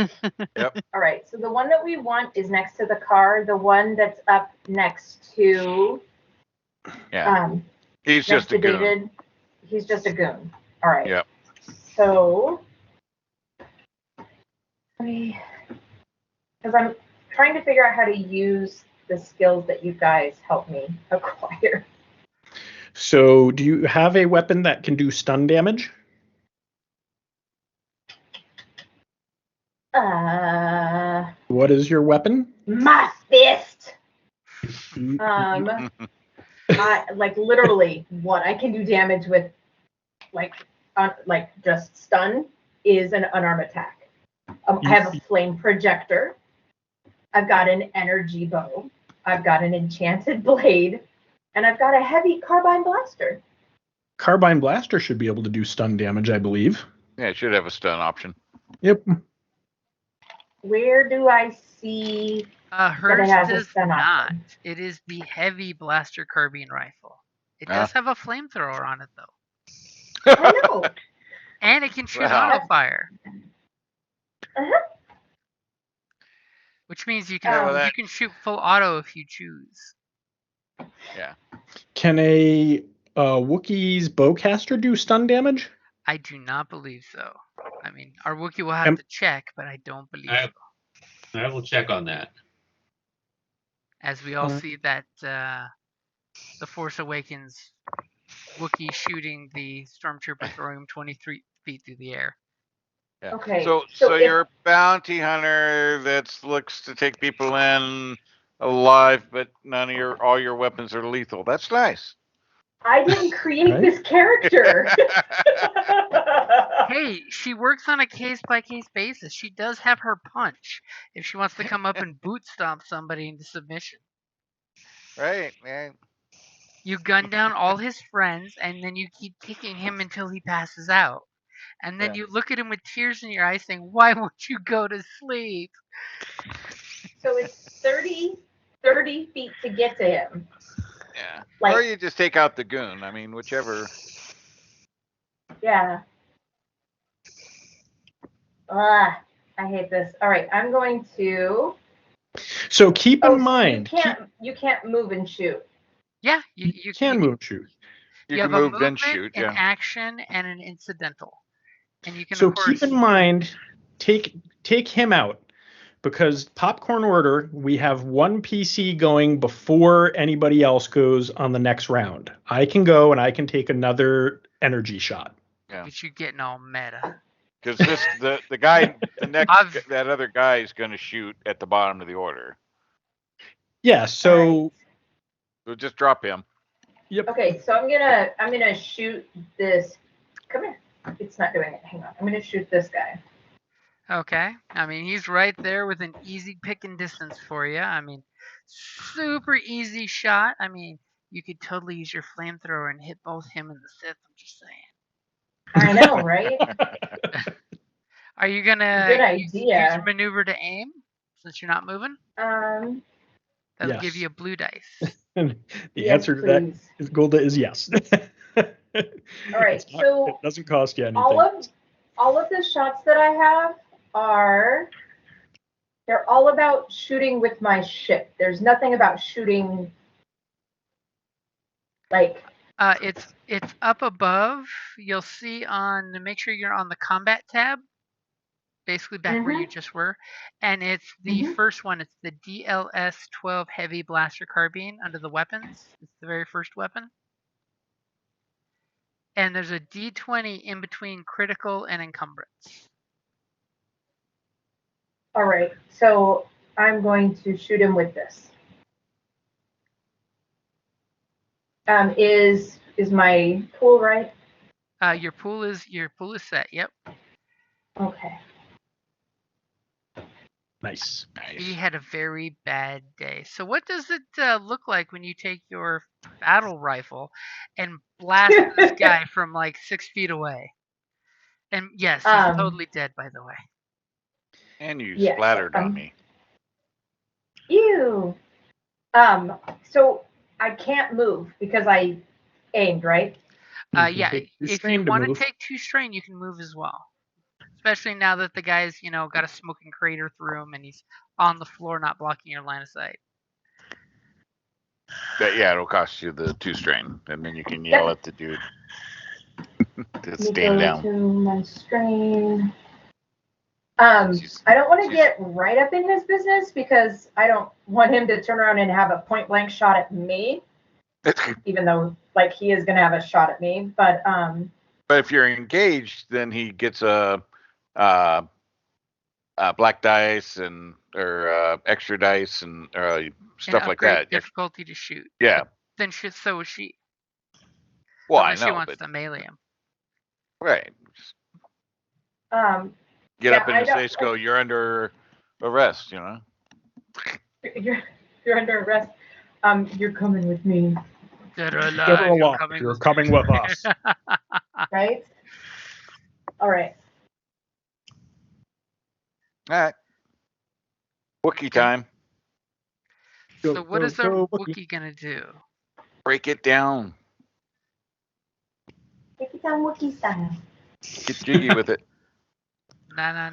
Yep. All right. So the one that we want is next to the car. The one that's up next to Yeah. He's next just a to goon. David. he's just a goon. All right. Yep. So, because I'm trying to figure out how to use the skills that you guys helped me acquire. So, do you have a weapon that can do stun damage? What is your weapon? My fist. Like literally, what I can do damage with, like just stun, is an unarmed attack. I have a flame projector. I've got an energy bow. I've got an enchanted blade, and I've got a heavy carbine blaster. Carbine blaster should be able to do stun damage, I believe. Yeah, it should have a stun option. Yep. Where do I see hers has a does stun not. option? It is the heavy blaster carbine rifle. It does have a flamethrower on it though, I know. and it can shoot Wow. auto fire, Uh-huh. which means you can you can shoot full auto if you choose. Yeah. Can a Wookiee's bowcaster do stun damage? I do not believe so. I mean, our Wookiee will have to check, but I don't believe so. I will check on that. As we all see that The Force Awakens Wookiee shooting the stormtrooper, throwing him 23 feet through the air. Yeah. Okay. So you're a bounty hunter that looks to take people in alive, but all your weapons are lethal. That's nice. I didn't create this character. Hey, she works on a case-by-case basis. She does have her punch if she wants to come up and boot stomp somebody into submission. Right, man. You gun down all his friends, and then you keep kicking him until he passes out. And then you look at him with tears in your eyes saying, why won't you go to sleep? So it's 30 feet to get to him. Yeah. Or you just take out the goon. I mean, whichever. Yeah. I hate this. All right, I'm going to. So keep in mind. You can't move and shoot. Yeah, you can move and shoot. You have can move a then movement, shoot. an action, and an incidental. And you can. So of course, keep in mind, take him out. Because popcorn order, we have one PC going before anybody else goes on the next round. I can go and I can take another energy shot. Yeah. But you're getting all meta. Because the guy, that other guy is going to shoot at the bottom of the order. Yeah. So we'll just drop him. Yep. Okay, so I'm gonna shoot this. Come here. It's not doing it. Hang on. I'm gonna shoot this guy. Okay. I mean, he's right there with an easy picking distance for you. I mean, super easy shot. I mean, you could totally use your flamethrower and hit both him and the Sith. I'm just saying. I know, right? Are you gonna Good idea. use maneuver to aim since you're not moving? That'll give you a blue dice. The answer to that is Golda is yes. All right, so it doesn't cost you anything. All of the shots that I have they're all about shooting with my ship. There's nothing about shooting like it's up above. You'll see make sure you're on the combat tab. Basically back where you just were. And it's the first one. It's the DLS-12 Heavy Blaster Carbine under the weapons. It's the very first weapon. And there's a D20 in between critical and encumbrance. All right, so I'm going to shoot him with this. Is my pool right? Your pool is set. Yep. Okay. Nice. He had a very bad day. So what does it look like when you take your battle rifle and blast this guy from like 6 feet away? And yes, he's totally dead, by the way. And you splattered on me. Ew. So I can't move because I aimed, right? Yeah. If you want to take 2 strain, you can move as well. Especially now that the guy's, got a smoking crater through him and he's on the floor, not blocking your line of sight. But yeah, it'll cost you the 2 strain, and then you can yell at the dude. Just Let me stand go down. to my strain. I don't want to get right up in his business because I don't want him to turn around and have a point blank shot at me, even though like he is going to have a shot at me. But if you're engaged, then he gets a black dice or extra dice and stuff and like upgrade that. difficulty to shoot. Yeah. Then so is she. Well, Unless I she know, wants but to melee him. right. Get yeah, up in his face, go. You're under arrest. You know. You're under arrest. You're coming with me, Dead or alive, Dead or you're alive, coming you're with coming with us. right? All right. All right. Wookiee time. So what is a Wookiee gonna do? Break it down. Take it down Wookiee style. Get jiggy with it. Nah.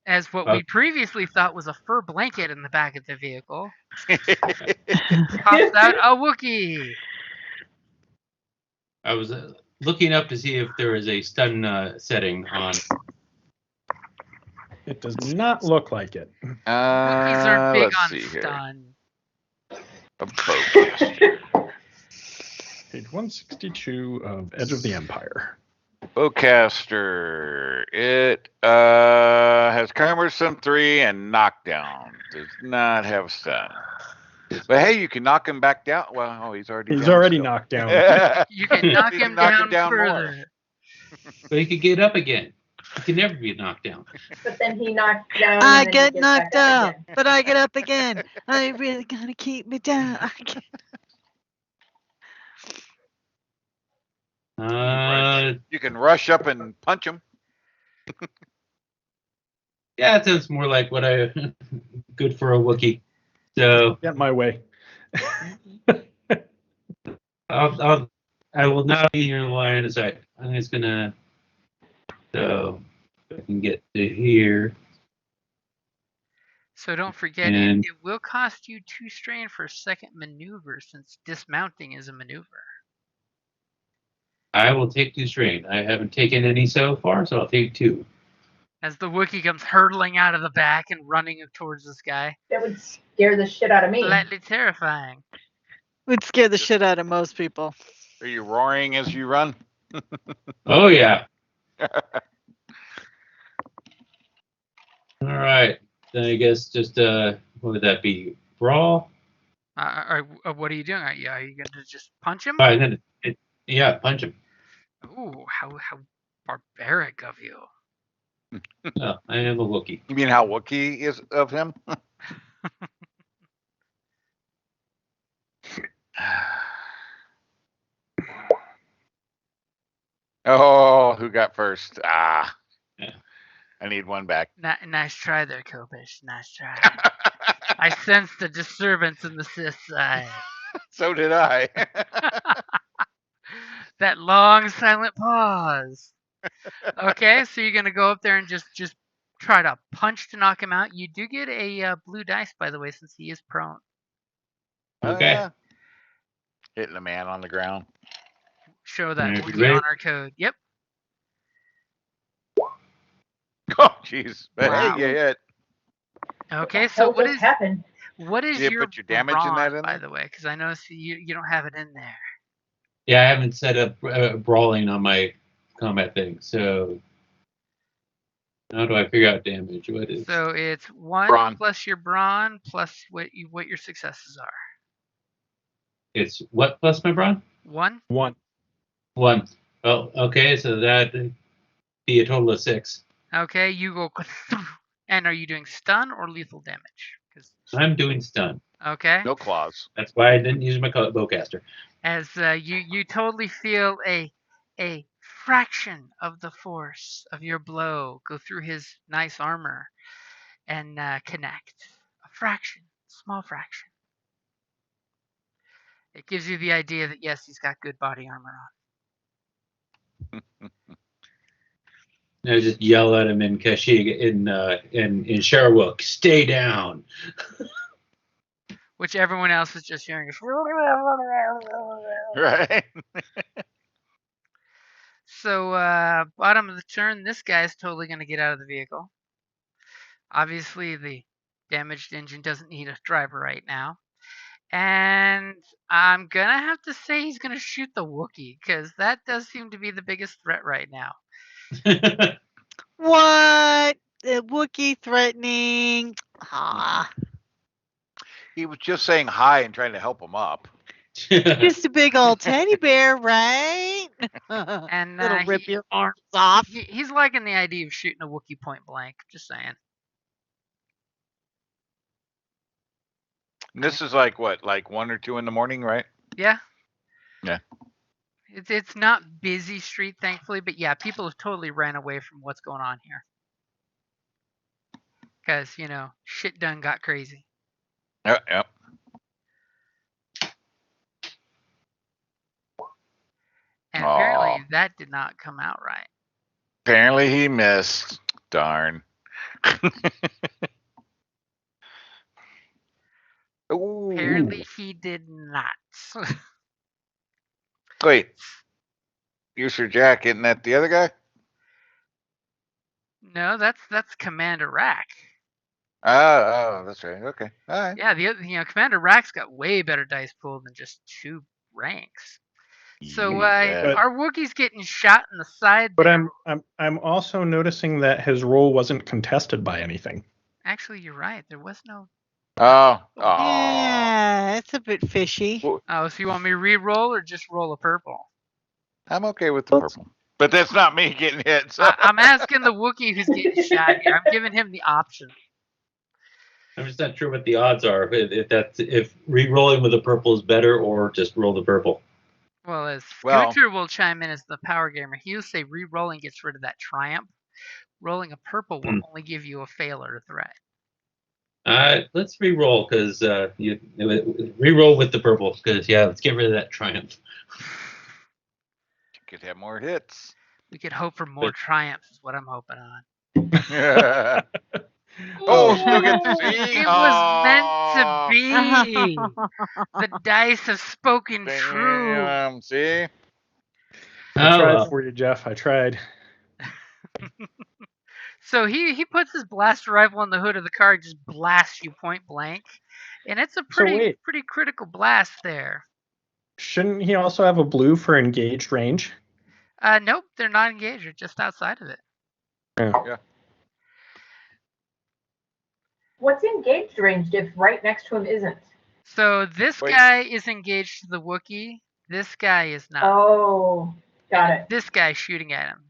As what we previously thought was a fur blanket in the back of the vehicle, pops out a Wookiee. I was looking up to see if there was a stun setting on. It does not look like it. Wookiees are big Let's on see here. stun. A bowcaster. Page 162 of Edge of the Empire. Bowcaster. It has cumbersome 3 and knockdown. Does not have stun. But hey, you can knock him back down. Well, he's already down. Knocked down. You can knock You can him knock down, him down further. more. But he could get up again. He can never be knocked down. But then he knocked down. I and then get he gets back knocked up down, again. but I get up again. I really gotta keep me down. You can rush up and punch him. Yeah, it sounds more like what I good for a Wookiee. So Get my way. I will not be your line of sight. I'm just gonna so I can get to here. So don't forget, And- it will cost you 2 strain for a second maneuver since dismounting is a maneuver. I will take 2 strain. I haven't taken any so far, so I'll take 2. As the Wookiee comes hurtling out of the back and running towards this guy. That would scare the shit out of me. Slightly terrifying. Would scare the shit out of most people. Are you roaring as you run? Oh yeah. All right. Then I guess just what would that be? Brawl? What are you doing? Are you going to just punch him? All right, then yeah, punch him. Ooh, how barbaric of you. Oh, I am a Wookiee. You mean how Wookiee is of him? Oh, who got first? Ah. Yeah. I need one back. Nice try there, Kopish. Nice try. I sense the disturbance in the Sith side. So did I. That long silent pause. Okay, so you're gonna go up there and just try to punch to knock him out. You do get a blue dice, by the way, since he is prone. Okay. Yeah. Hitting a man on the ground. Show that You Wookiee ready? honor code. Yep. Oh, jeez. But Wow. hey, you hit. Okay, so what just happened? what is You your put your damage in that brawn, in by there? the way? Because I noticed you don't have it in there. Yeah, I haven't set up brawling on my combat thing. So how do I figure out damage? What is? So it's 1 Brawn. plus your brawn plus what your successes are. It's what plus my brawn? 1. 1. 1. Oh, okay. So that'd be a total of 6. Okay, you go. And are you doing stun or lethal damage? 'Cause- I'm doing stun. okay. No claws. That's why I didn't use my bowcaster. As you totally feel a fraction of the force of your blow go through his nice armor and connect. A fraction, small fraction. It gives you the idea that yes, he's got good body armor on. I just yell at him in Kashyyyk in Sherwook, stay down. Which everyone else is just hearing. Right? So, bottom of the turn, this guy's totally going to get out of the vehicle. Obviously, the damaged engine doesn't need a driver right now. And I'm going to have to say he's going to shoot the Wookiee, because that does seem to be the biggest threat right now. What? The Wookiee threatening? Ah, He was just saying hi and trying to help him up. just a big old teddy bear, right? And It'll rip your arms off. he's liking the idea of shooting a Wookiee point blank. Just saying. And this is like what, like 1 or 2 in the morning, right? Yeah. Yeah. It's not busy street, thankfully, but yeah, people have totally ran away from what's going on here. Because, shit done got crazy. Yep. And apparently that did not come out right. Apparently he missed. Darn. Ooh. Apparently he did not. Wait. You Sir Jack, isn't that the other guy? No, that's Commander Rack. Oh, that's right. Okay. All right. Yeah, Commander Rack's got way better dice pool than just 2 ranks. So our Wookiee's getting shot in the side. But I'm also noticing that his roll wasn't contested by anything. Actually, you're right. There was no. Oh. Yeah, it's a bit fishy. Oh, so you want me to re-roll or just roll a purple? I'm okay with the purple. But that's not me getting hit. So. I'm asking the Wookiee who's getting shot here. I'm giving him the option. I'm just not sure what the odds are. If re-rolling with a purple is better or just roll the purple. Well, as Scooter will chime in as the power gamer, he'll say re-rolling gets rid of that triumph. Rolling a purple will only give you a fail or a threat. Let's re-roll because you re-roll with the purple because let's get rid of that triumph. You could have more hits. We could hope for more triumphs. Is what I'm hoping on. Still get to see. It was meant to be. The dice have spoken true. See? I tried for you, Jeff. I tried. So he puts his blaster rifle on the hood of the car and just blasts you point blank. And it's a pretty critical blast there. Shouldn't he also have a blue for engaged range? Nope, they're not engaged. They're just outside of it. Yeah. What's engaged ranged if right next to him isn't? So this guy is engaged to the Wookiee. This guy is not. Oh, got it. This guy's shooting at him.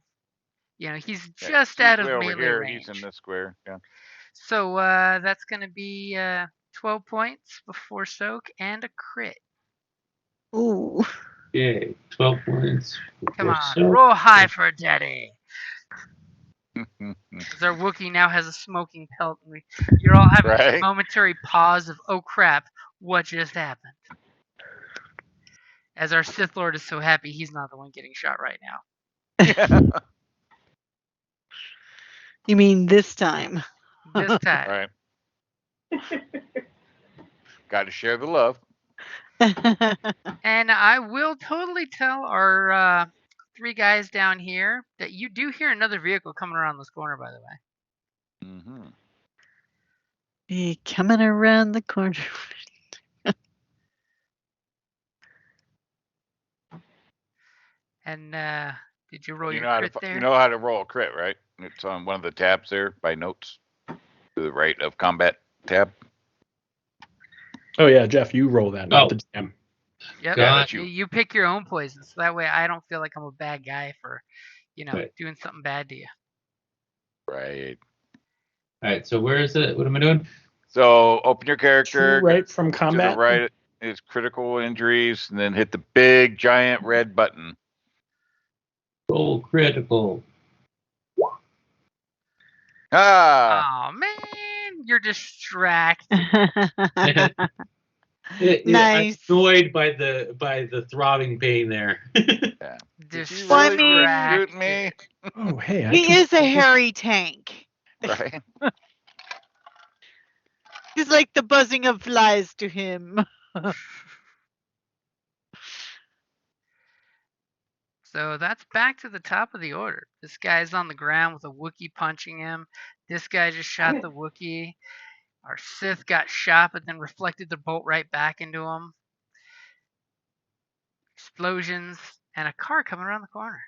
He's just out of melee here, range. He's in this square. Yeah. So that's going to be 12 points before soak and a crit. Ooh. Okay, 12 points. Come on, roll high for a daddy. Because our Wookiee now has a smoking pelt. And you're all having a momentary pause of, oh crap, what just happened? As our Sith Lord is so happy he's not the one getting shot right now. You mean this time? This time. Right. Got to share the love. And I will totally tell our 3 guys down here that you do hear another vehicle coming around this corner, by the way. Mm-hmm. Be coming around the corner. And did you roll your crit there? You know how to roll a crit, right? It's on one of the tabs there by notes to the right of combat tab. Oh yeah, Jeff, you roll that, not the GM. Yep. Yeah, you pick your own poison, so that way I don't feel like I'm a bad guy for, doing something bad to you. Right. All right. So where is it? What am I doing? So open your character. Right from combat. To the right is critical injuries, and then hit the big giant red button. Roll critical. Ah. Oh man, you're distracted. Nice. I'm annoyed by the throbbing pain there. Yeah. Distracted. Shoot me. Oh hey, he is a hairy tank. Right. He's like the buzzing of flies to him. So that's back to the top of the order. This guy's on the ground with a Wookiee punching him. This guy just shot the Wookiee. Our Sith got shot, but then reflected the bolt right back into him. Explosions and a car coming around the corner.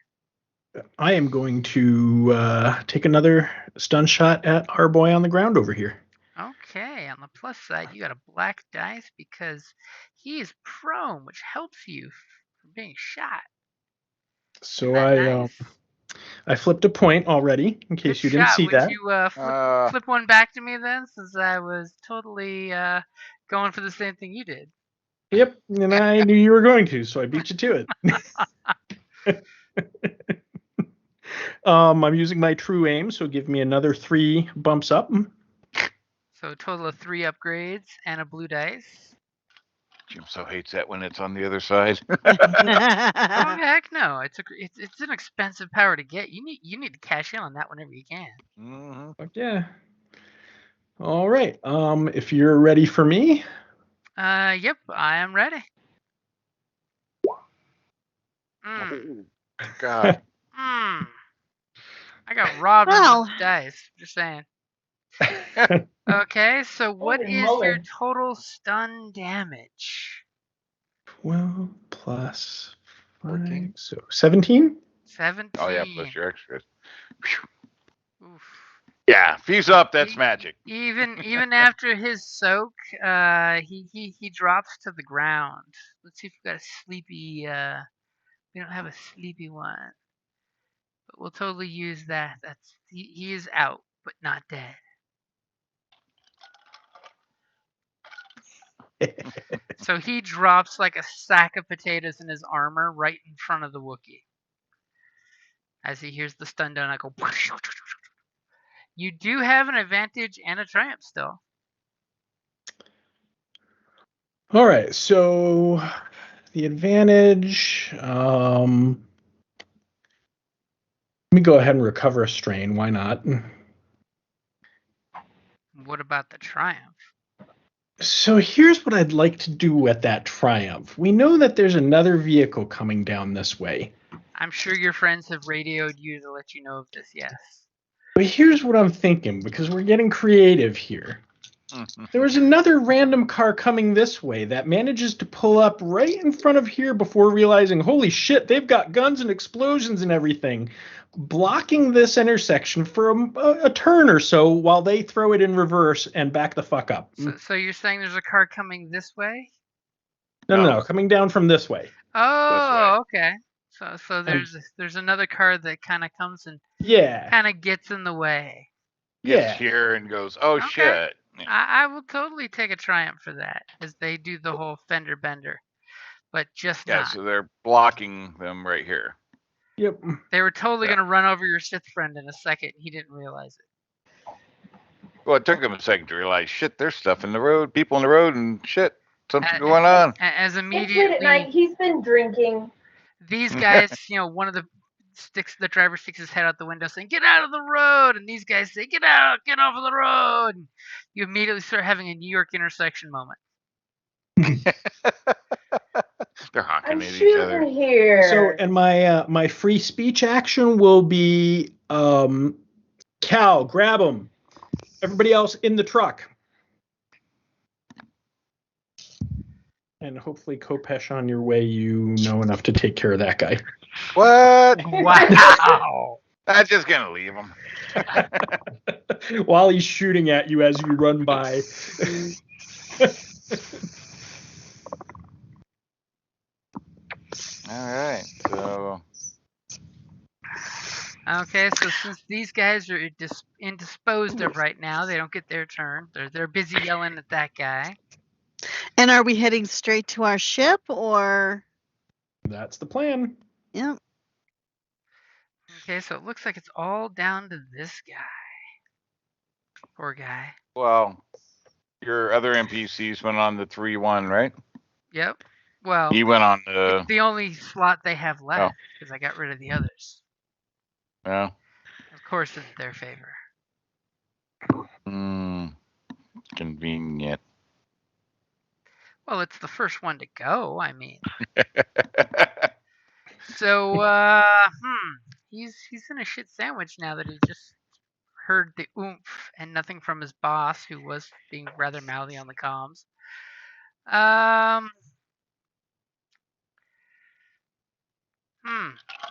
I am going to take another stun shot at our boy on the ground over here. Okay, on the plus side, you got a black dice because he is prone, which helps you from being shot. So Isn't that nice? I flipped a point already, in Good case you didn't shot. see Would that. you flip one back to me then, since I was totally going for the same thing you did? Yep, and I knew you were going to, so I beat you to it. I'm using my true aim, so give me another 3 bumps up. So a total of 3 upgrades and a blue dice. Jim so hates that when it's on the other side. Oh heck no! It's an expensive power to get. You need to cash in on that whenever you can. Mm-hmm. Fuck yeah. All right. If you're ready for me. Yep, I am ready. Oh, God. I got robbed on Well. those dice. Just saying. Okay, so what Holy is moly. your total stun damage? 12 plus 5, 14. so 17? 17. Oh, yeah, plus your extras. Oof. Yeah, fuse up. That's magic. Even after his soak, he drops to the ground. Let's see if we got a sleepy. We don't have a sleepy one, but we'll totally use that. He is out, but not dead. So he drops like a sack of potatoes in his armor right in front of the Wookiee. As he hears the stun down, I go. You do have an advantage and a triumph still. All right, so the advantage. Let me go ahead and recover a strain. Why not? What about the triumph? So here's what I'd like to do at that triumph. We know that there's another vehicle coming down this way. I'm sure your friends have radioed you to let you know of this, yes. But here's what I'm thinking, because we're getting creative here. There was another random car coming this way that manages to pull up right in front of here before realizing, holy shit, they've got guns and explosions and everything, blocking this intersection for a turn or so while they throw it in reverse and back the fuck up. So you're saying there's a car coming this way? No, coming down from this way. Oh, okay. So there's another car that kind of comes and kind of gets in the way. Gets here and goes, oh, Okay. shit. Yeah. I will totally take a triumph for that, as they do the whole fender bender, but just Yeah, not. so they're blocking them right here. Yep. They were totally going to run over your Sith friend in a second. He didn't realize it. Well, it took him a second to realize, shit, there's stuff in the road, people in the road, and shit, something going on. As It's late immediately, at night. He's been drinking. these guys, one of the driver sticks his head out the window saying, "Get out of the road!" And these guys say, "Get out! Get off of the road!" And you immediately start having a New York intersection moment. They're honking I'm at each shooting other. here. So, and my free speech action will be, Cal, grab him. Everybody else in the truck. And hopefully, Kopesh, on your way, you know enough to take care of that guy. What? Wow! I'm just going to leave him. While he's shooting at you as you run by. All right, so... Okay, so since these guys are indisposed of right now, they don't get their turn. They're busy yelling at that guy. And are we heading straight to our ship, or? That's the plan. Yep. Okay, so it looks like it's all down to this guy. Poor guy. Well, your other NPCs went on the 3-1, right? Yep. Well, He went on it's the only slot they have left because I got rid of the others. Yeah. Of course, in their favor. Convenient. Well, it's the first one to go. I mean, So, he's in a shit sandwich now that he just heard the oomph and nothing from his boss, who was being rather mouthy on the comms.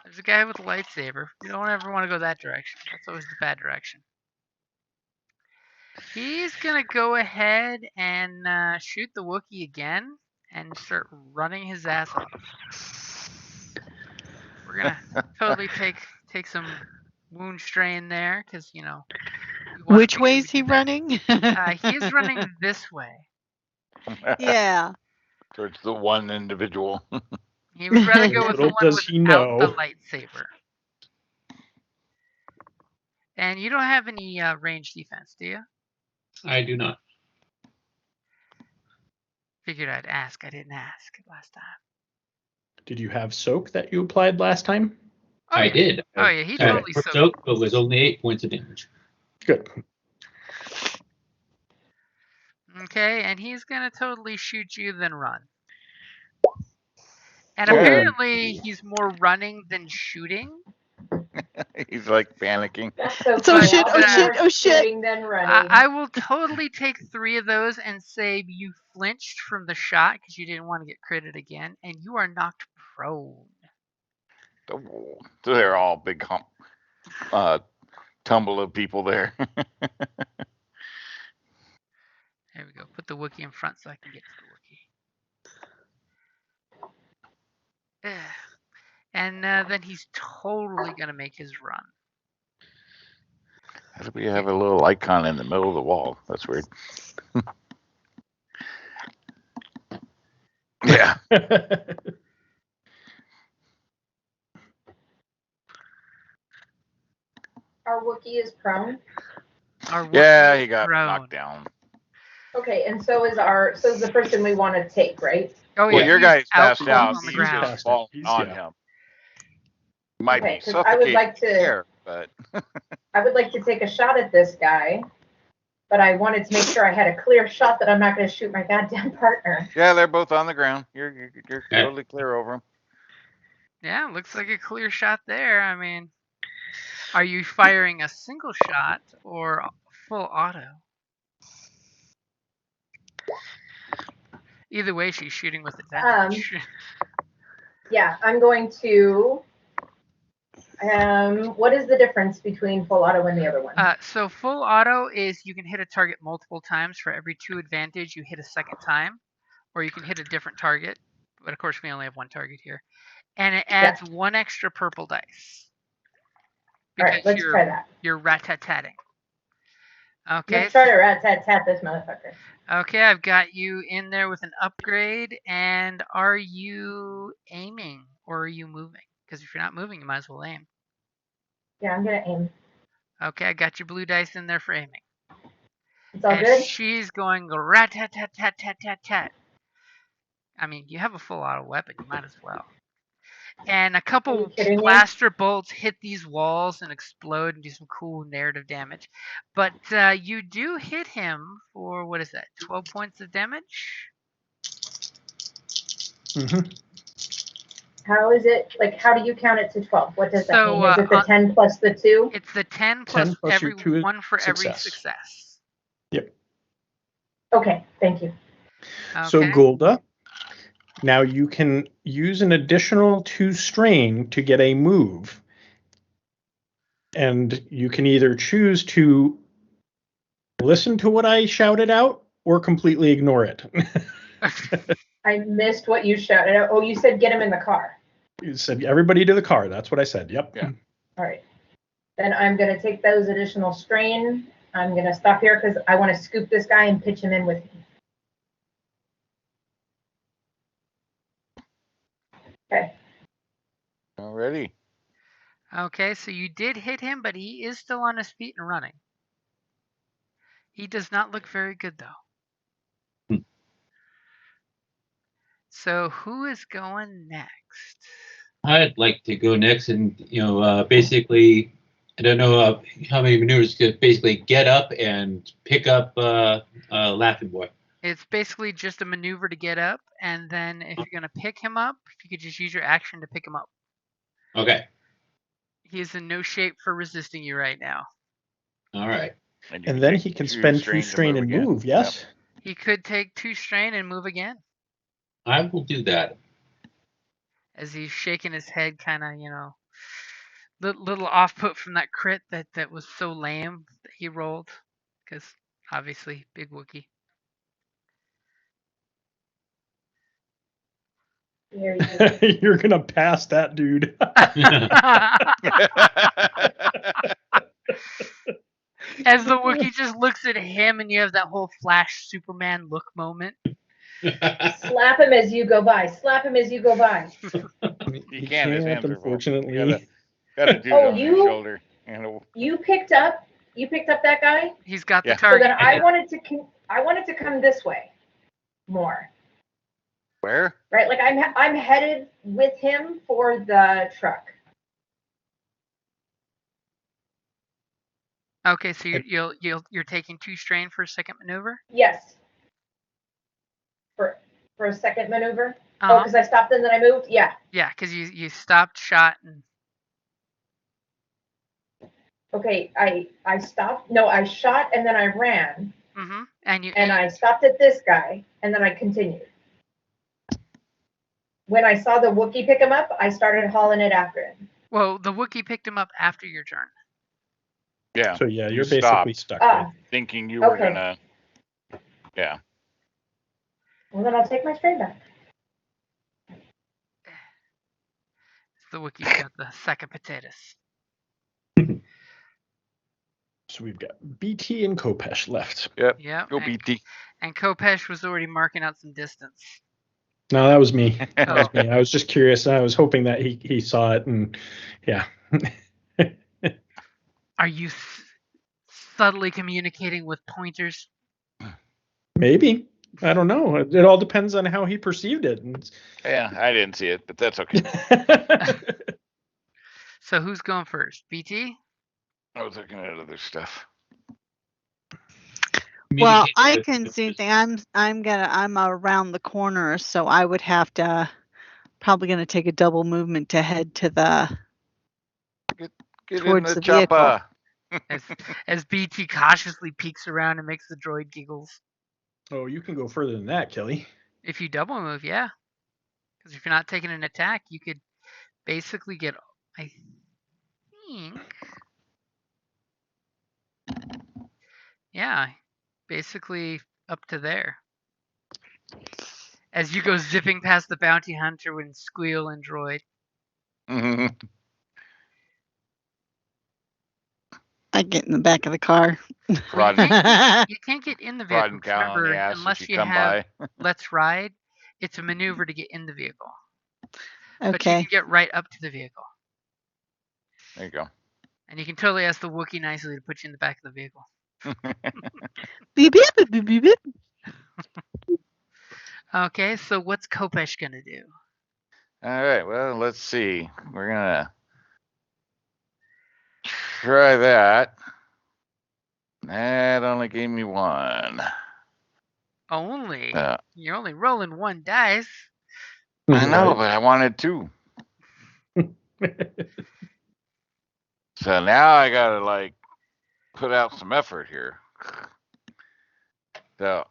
There's a guy with a lightsaber. You don't ever want to go that direction. That's always the bad direction. He's gonna go ahead and shoot the Wookiee again and start running his ass off. We're gonna totally take some wound strain there, because you know. Which way is he running? He is running this way. Yeah. Towards the one individual. He would rather go with the Little one does he without the know. lightsaber. And you don't have any range defense, do you? I do not. Figured I'd ask. I didn't ask last time. Did you have soak that you applied last time? Oh, I yeah. did. Oh yeah, he totally soaked. Soak, but was only 8 points of damage. Good. Okay, and he's gonna totally shoot you, then run. And Oh. apparently he's more running than shooting. He's like panicking. That's so So funny. shit, I'll oh be shit, more oh shit. shooting than running. I will totally take 3 of those and say you flinched from the shot because you didn't want to get critted again, and you are knocked prone. Oh, they're all big hump, tumble of people there. There we go. Put the Wookiee in front so I can get to the Wookiee. And then he's totally going to make his run. How do we have a little icon in the middle of the wall? That's weird. Yeah. Our Wookiee is prone. Yeah, he got prone. knocked down. Okay, and so is the person we want to take, right? Oh, yeah. Well, your guy's passed cold out. on the He's ground. just falling on him. Might Okay, be 'cause I would suffocating like to- there, but I would like to take a shot at this guy, but I wanted to make sure I had a clear shot that I'm not going to shoot my goddamn partner. yeah, they're both on the ground. You're totally clear over them. Yeah, looks like a clear shot there. I mean, are you firing a single shot or full auto? Either way, she's shooting with advantage. Yeah, I'm going to. What is the difference between full auto and the other one? So full auto is you can hit a target multiple times. For every 2 advantage, you hit a second time, or you can hit a different target. But of course, we only have 1 target here, and it adds 1 extra purple dice. All right, let's try that. You're rat-tat-tatting. Okay. Let's try to rat-tat-tat this motherfucker. Okay, I've got you in there with an upgrade. And are you aiming or are you moving? Because if you're not moving, you might as well aim. Yeah, I'm gonna aim. Okay, I got your blue dice in there for aiming. It's all and good. She's going rat-tat-tat-tat-tat-tat. I mean, you have a full auto weapon. You might as well. And a couple blaster bolts hit these walls and explode and do some cool narrative damage. But you do hit him for, what is that, 12 points of damage? Mm-hmm. How is it, like, how do you count it to 12? What does that mean? Is it the 10 plus the 2? It's the 10 plus every one for every success. Yep. Okay, thank you. Okay. So Golda, now you can use an additional 2 strain to get a move. And you can either choose to listen to what I shouted out or completely ignore it. I missed what you shouted out. Oh, you said get him in the car. You said everybody to the car. That's what I said. Yep. Yeah. All right. Then I'm going to take those additional strain. I'm going to stop here because I want to scoop this guy and pitch him in with me. Okay. Already. Okay, so you did hit him, but he is still on his feet and running. He does not look very good, though. So who is going next? I'd like to go next, and basically, I don't know how many maneuvers to basically get up and pick up Laughing Boy. It's basically just a maneuver to get up, and then if you're going to pick him up, if you could just use your action to pick him up. Okay. He is in no shape for resisting you right now. All right. you And then take he can spend 2 strain and again. move, yes? He could take 2 strain and move again. I will do that. As he's shaking his head, kind of, little off put from that crit that was so lame that he rolled, because obviously big Wookiee. Very good. You're gonna pass that dude. As the Wookiee just looks at him, and you have that whole Flash Superman look moment. Slap him as you go by. Slap him as you go by. You can't. His hands are full. unfortunately. Gotta do it on his shoulder. You picked up that guy. He's got the Yeah. So target. then I wanted to come this way more. Where? Right, like I'm headed with him for the truck. Okay, so you're taking 2 strain for a second maneuver. Yes. For a second maneuver. Oh, Uh-huh. because I stopped and then I moved. Yeah. Yeah, because you stopped, shot, and Okay, I stopped. No, I shot and then I ran. and I stopped at this guy and then I continued. When I saw the Wookiee pick him up, I started hauling it after him. well, the Wookiee picked him up after your turn. Yeah. So yeah, You you're basically stopped. stuck there. Thinking you were Okay. gonna. Yeah. Well, then I'll take my strain back. The Wookiee's got the sack of potatoes. So we've got BT and Kopesh left. Yep. Yeah. Go BT. And Kopesh was already marking out some distance. No, that was me. That was Oh. me. I was just curious. I was hoping that he saw it, and yeah. Are you subtly communicating with pointers? Maybe. I don't know. It all depends on how he perceived it. Yeah, I didn't see it, but that's okay. So who's going first? BT? I was looking at other stuff. Well, I can see anything. I'm around the corner, so I would have to probably going to take a double movement to head to the Get towards in the the chopper. As BT cautiously peeks around and makes the droid giggles. Oh, you can go further than that, Kelly. If you double move, yeah. Because if you're not taking an attack, you could basically get, I think, yeah, basically up to there. As you go zipping past the bounty hunter with Squeal and Droid. I get in the back of the car. Well, you can't get in the vehicle. Remember, unless you have Let's Ride, it's a maneuver to get in the vehicle. Okay. But you can get right up to the vehicle. There you go. And you can totally ask the Wookiee nicely to put you in the back of the vehicle. Beep, beep, beep, beep, beep, beep. Okay, so what's Kopesh gonna do? All right, well, let's see. We're gonna try that. That only gave me 1. Only? You're only rolling 1 dice. I know, but I wanted 2. So now I gotta put out some effort here. So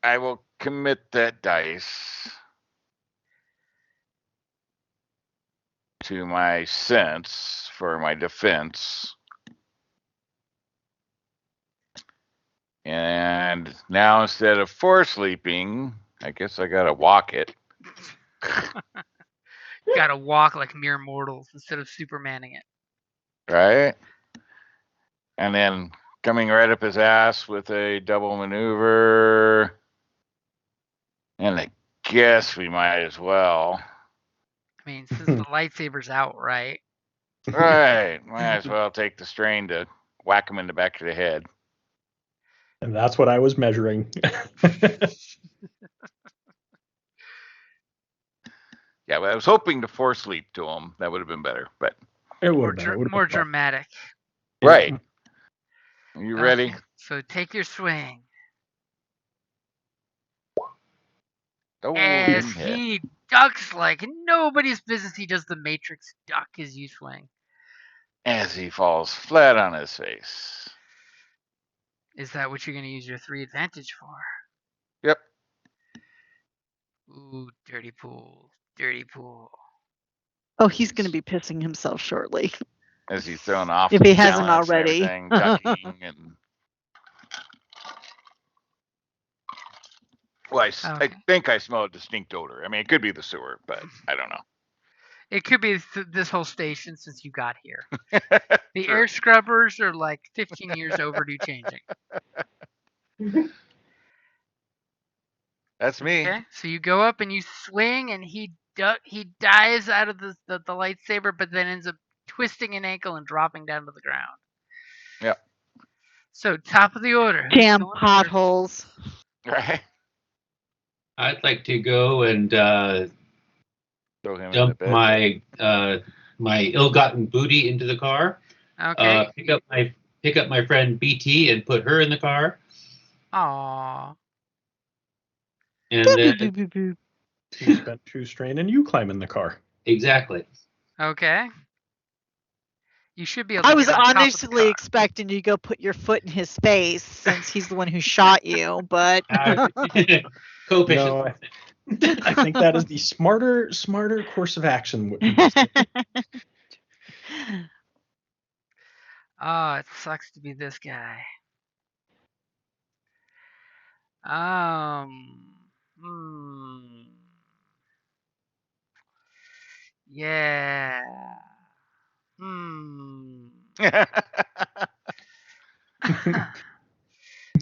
I will commit that dice to my sense for my defense. And now instead of force leaping, I guess I gotta walk it. You gotta walk like mere mortals instead of Supermaning it. Right? And then coming right up his ass with a double maneuver. And I guess we might as well. I mean, since the lightsaber's out, right? Right. Might as well take the strain to whack him in the back of the head. And that's what I was measuring. Yeah, but I was hoping to force leap to him. That would have been better, but it would have been more dramatic. Right. Are you ready? So take your swing. Oh, As didn't hit. he ducks like nobody's business, he does the Matrix duck as you swing. As he falls flat on his face. Is that what you're going to use your 3 advantage for? Yep. Ooh, dirty pool. Dirty pool. Oh, he's going to be pissing himself shortly. As he's thrown off If he hasn't balance and already. everything, ducking and. Well, I think I smell a distinct odor. I mean, it could be the sewer, but I don't know. It could be this whole station since you got here. The True. air scrubbers are like 15 years overdue changing. That's me. Okay, so you go up and you swing, and he dives out of the lightsaber, but then ends up twisting an ankle and dropping down to the ground. Yep. So top of the order. Who's Damn going potholes. Right. I'd like to go and Throw him in the dump bed. my ill-gotten booty into the car. first? Okay. Pick up my friend BT and put her in the car. Aww. And Boop, then boop, boop, boop. You spent 2 strain and you climb in the car. exactly. Okay. You should be able to I was get on top of the honestly car. expecting you to go put your foot in his face since he's the one who shot you, but Co-patient. No, I think that is the smarter course of action. What you just did. Oh, it sucks to be this guy. Yeah.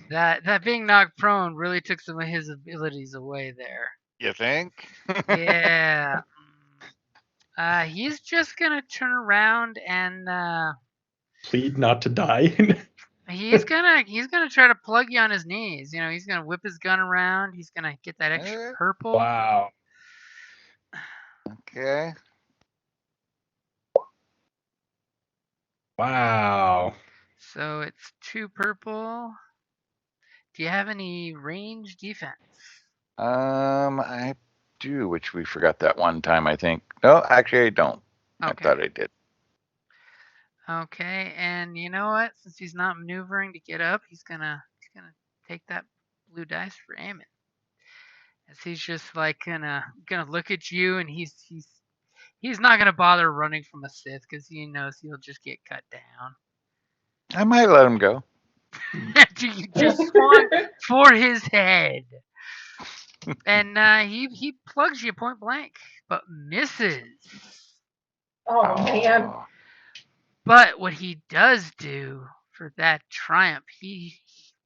That being knocked prone really took some of his abilities away there. You think? Yeah. He's just gonna turn around and Plead not to die. he's gonna try to plug you on his knees. You know, he's gonna whip his gun around. He's gonna get that extra purple. Wow. Okay. Wow. So it's 2 purple. Do you have any range defense? I do, which we forgot that one time, I think. No, actually, I don't. Okay. I thought I did. Okay, and you know what? Since he's not maneuvering to get up, he's gonna take that blue dice for aiming. As he's just like gonna look at you, and he's not gonna bother running from a Sith because he knows he'll just get cut down. I might let him go. You just swung for his head, and he plugs you point blank, but misses. Oh man. But what he does do for that triumph, he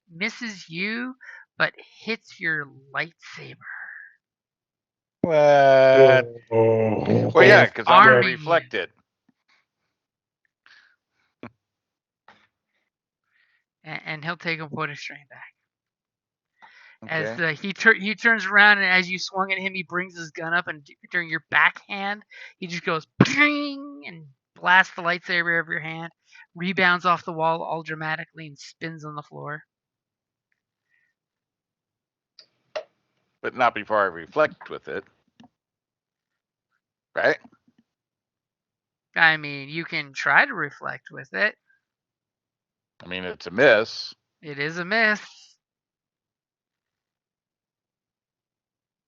misses you, but hits your lightsaber. What? Oh. Well, yeah, because I'm Arming gonna you. reflect it. And he'll take a point of strain back. Okay. As he turns around, and as you swung at him, he brings his gun up, and during your backhand, he just goes ping and blasts the lightsaber out of your hand, rebounds off the wall all dramatically, and spins on the floor. But not before I reflect with it. Right? I mean, you can try to reflect with it. I mean, it's a miss. It is a miss.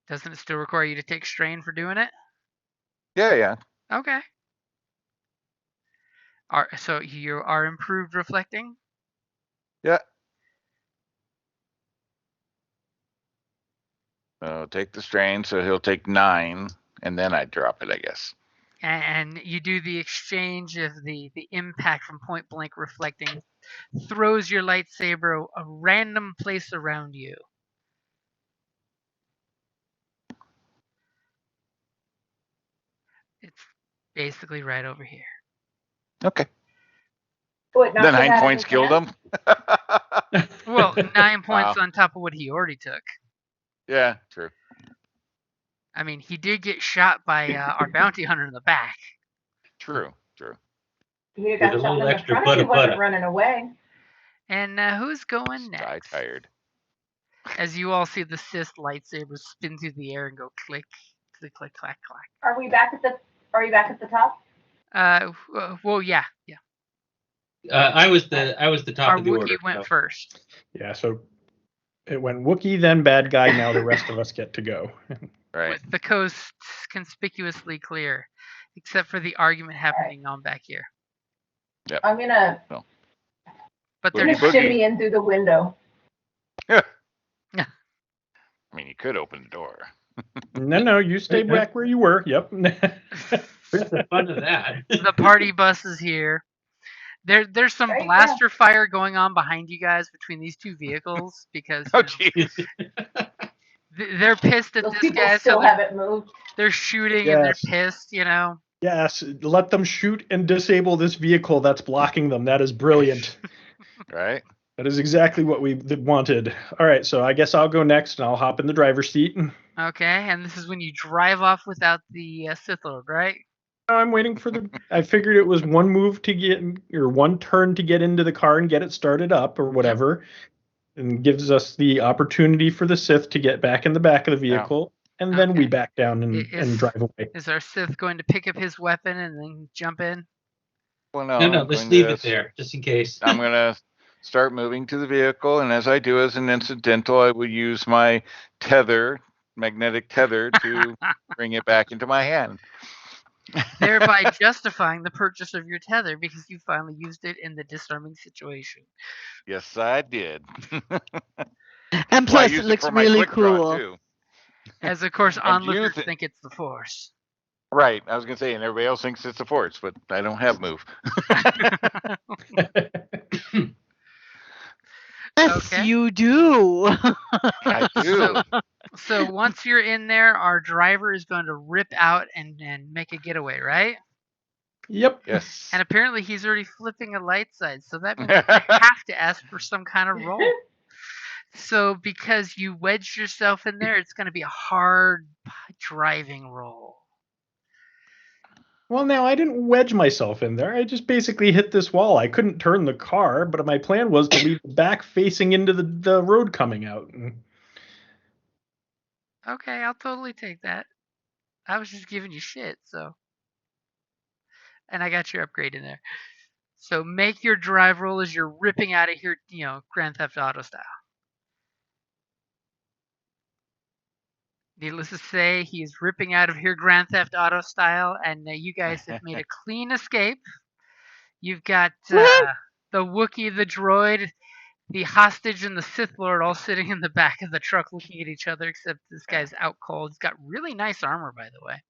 Doesn't it still require you to take strain for doing it? Yeah. Okay. So you are improved reflecting? Yeah. Take the strain, so he'll take 9, and then I drop it, I guess. And you do the exchange of the impact from point blank reflecting, throws your lightsaber a random place around you. It's basically right over here. Okay. What, not Then to 9 have points any killed hand? him. Well, 9 points Wow. on top of what he already took. Yeah, true. I mean, he did get shot by our bounty hunter in the back. True. He'd have With got a shot little in the extra front if he wasn't butter. running away. And who's going Die next? tired. As you all see the Sith lightsabers spin through the air and go click, click, click, clack, clack. Are we back at the top? Well, yeah. I was the top Our of the Wookiee order. went so. first. Yeah, so it went Wookiee, then bad guy. Now the rest of us get to go. Right. With the coast conspicuously clear, except for the argument happening on back here. I'm gonna But Boogie, they're boogie. shimmy in through the window. I mean, you could open the door. No, you stay back where you were. Yep. Where's the fun of that? the party bus is here. There's some Right, blaster fire going on behind you guys between these two vehicles because Oh, jeez. they're pissed at Those this people guy, still so they're, haven't moved. they're shooting and they're Yes. pissed. Yes, let them shoot and disable this vehicle that's blocking them. That is brilliant. Right? That is exactly what we wanted. All right, so I guess I'll go next and I'll hop in the driver's seat. Okay, and this is when you drive off without the Sith Lord, right? I'm waiting for I figured it was one move to get, or one turn to get into the car and get it started up or whatever, and gives us the opportunity for the Sith to get back in the back of the vehicle, and then we Okay. back down and drive away. Is our Sith going to pick up his weapon and then jump in? Well, No, I'm let's going leave to- it there, just in case. I'm going to start moving to the vehicle, and as I do as an incidental, I will use my magnetic tether, to bring it back into my hand. Thereby justifying the purchase of your tether because you finally used it in the disarming situation. Yes, I did. And Well, I plus, used it looks for my really quick draw, cool. too. As of course, And you onlookers think it's the Force. Right. I was going to say, and everybody else thinks it's the Force, but I don't have move. Yes, Okay. you do. I do. So once you're in there, our driver is going to rip out and make a getaway, right? Yep. Yes. And apparently he's already flipping a light side, so that means I have to ask for some kind of roll. So because you wedged yourself in there, it's going to be a hard driving roll. Well, now I didn't wedge myself in there. I just basically hit this wall. I couldn't turn the car, but my plan was to leave the back facing into the road coming out. Okay, I'll totally take that. I was just giving you shit, so. And I got your upgrade in there. So make your drive roll as you're ripping out of here, Grand Theft Auto style. Needless to say, he is ripping out of here Grand Theft Auto style, and you guys have made a clean escape. You've got the Wookiee, the droid, the hostage, and the Sith Lord all sitting in the back of the truck looking at each other, except this guy's out cold. He's got really nice armor, by the way.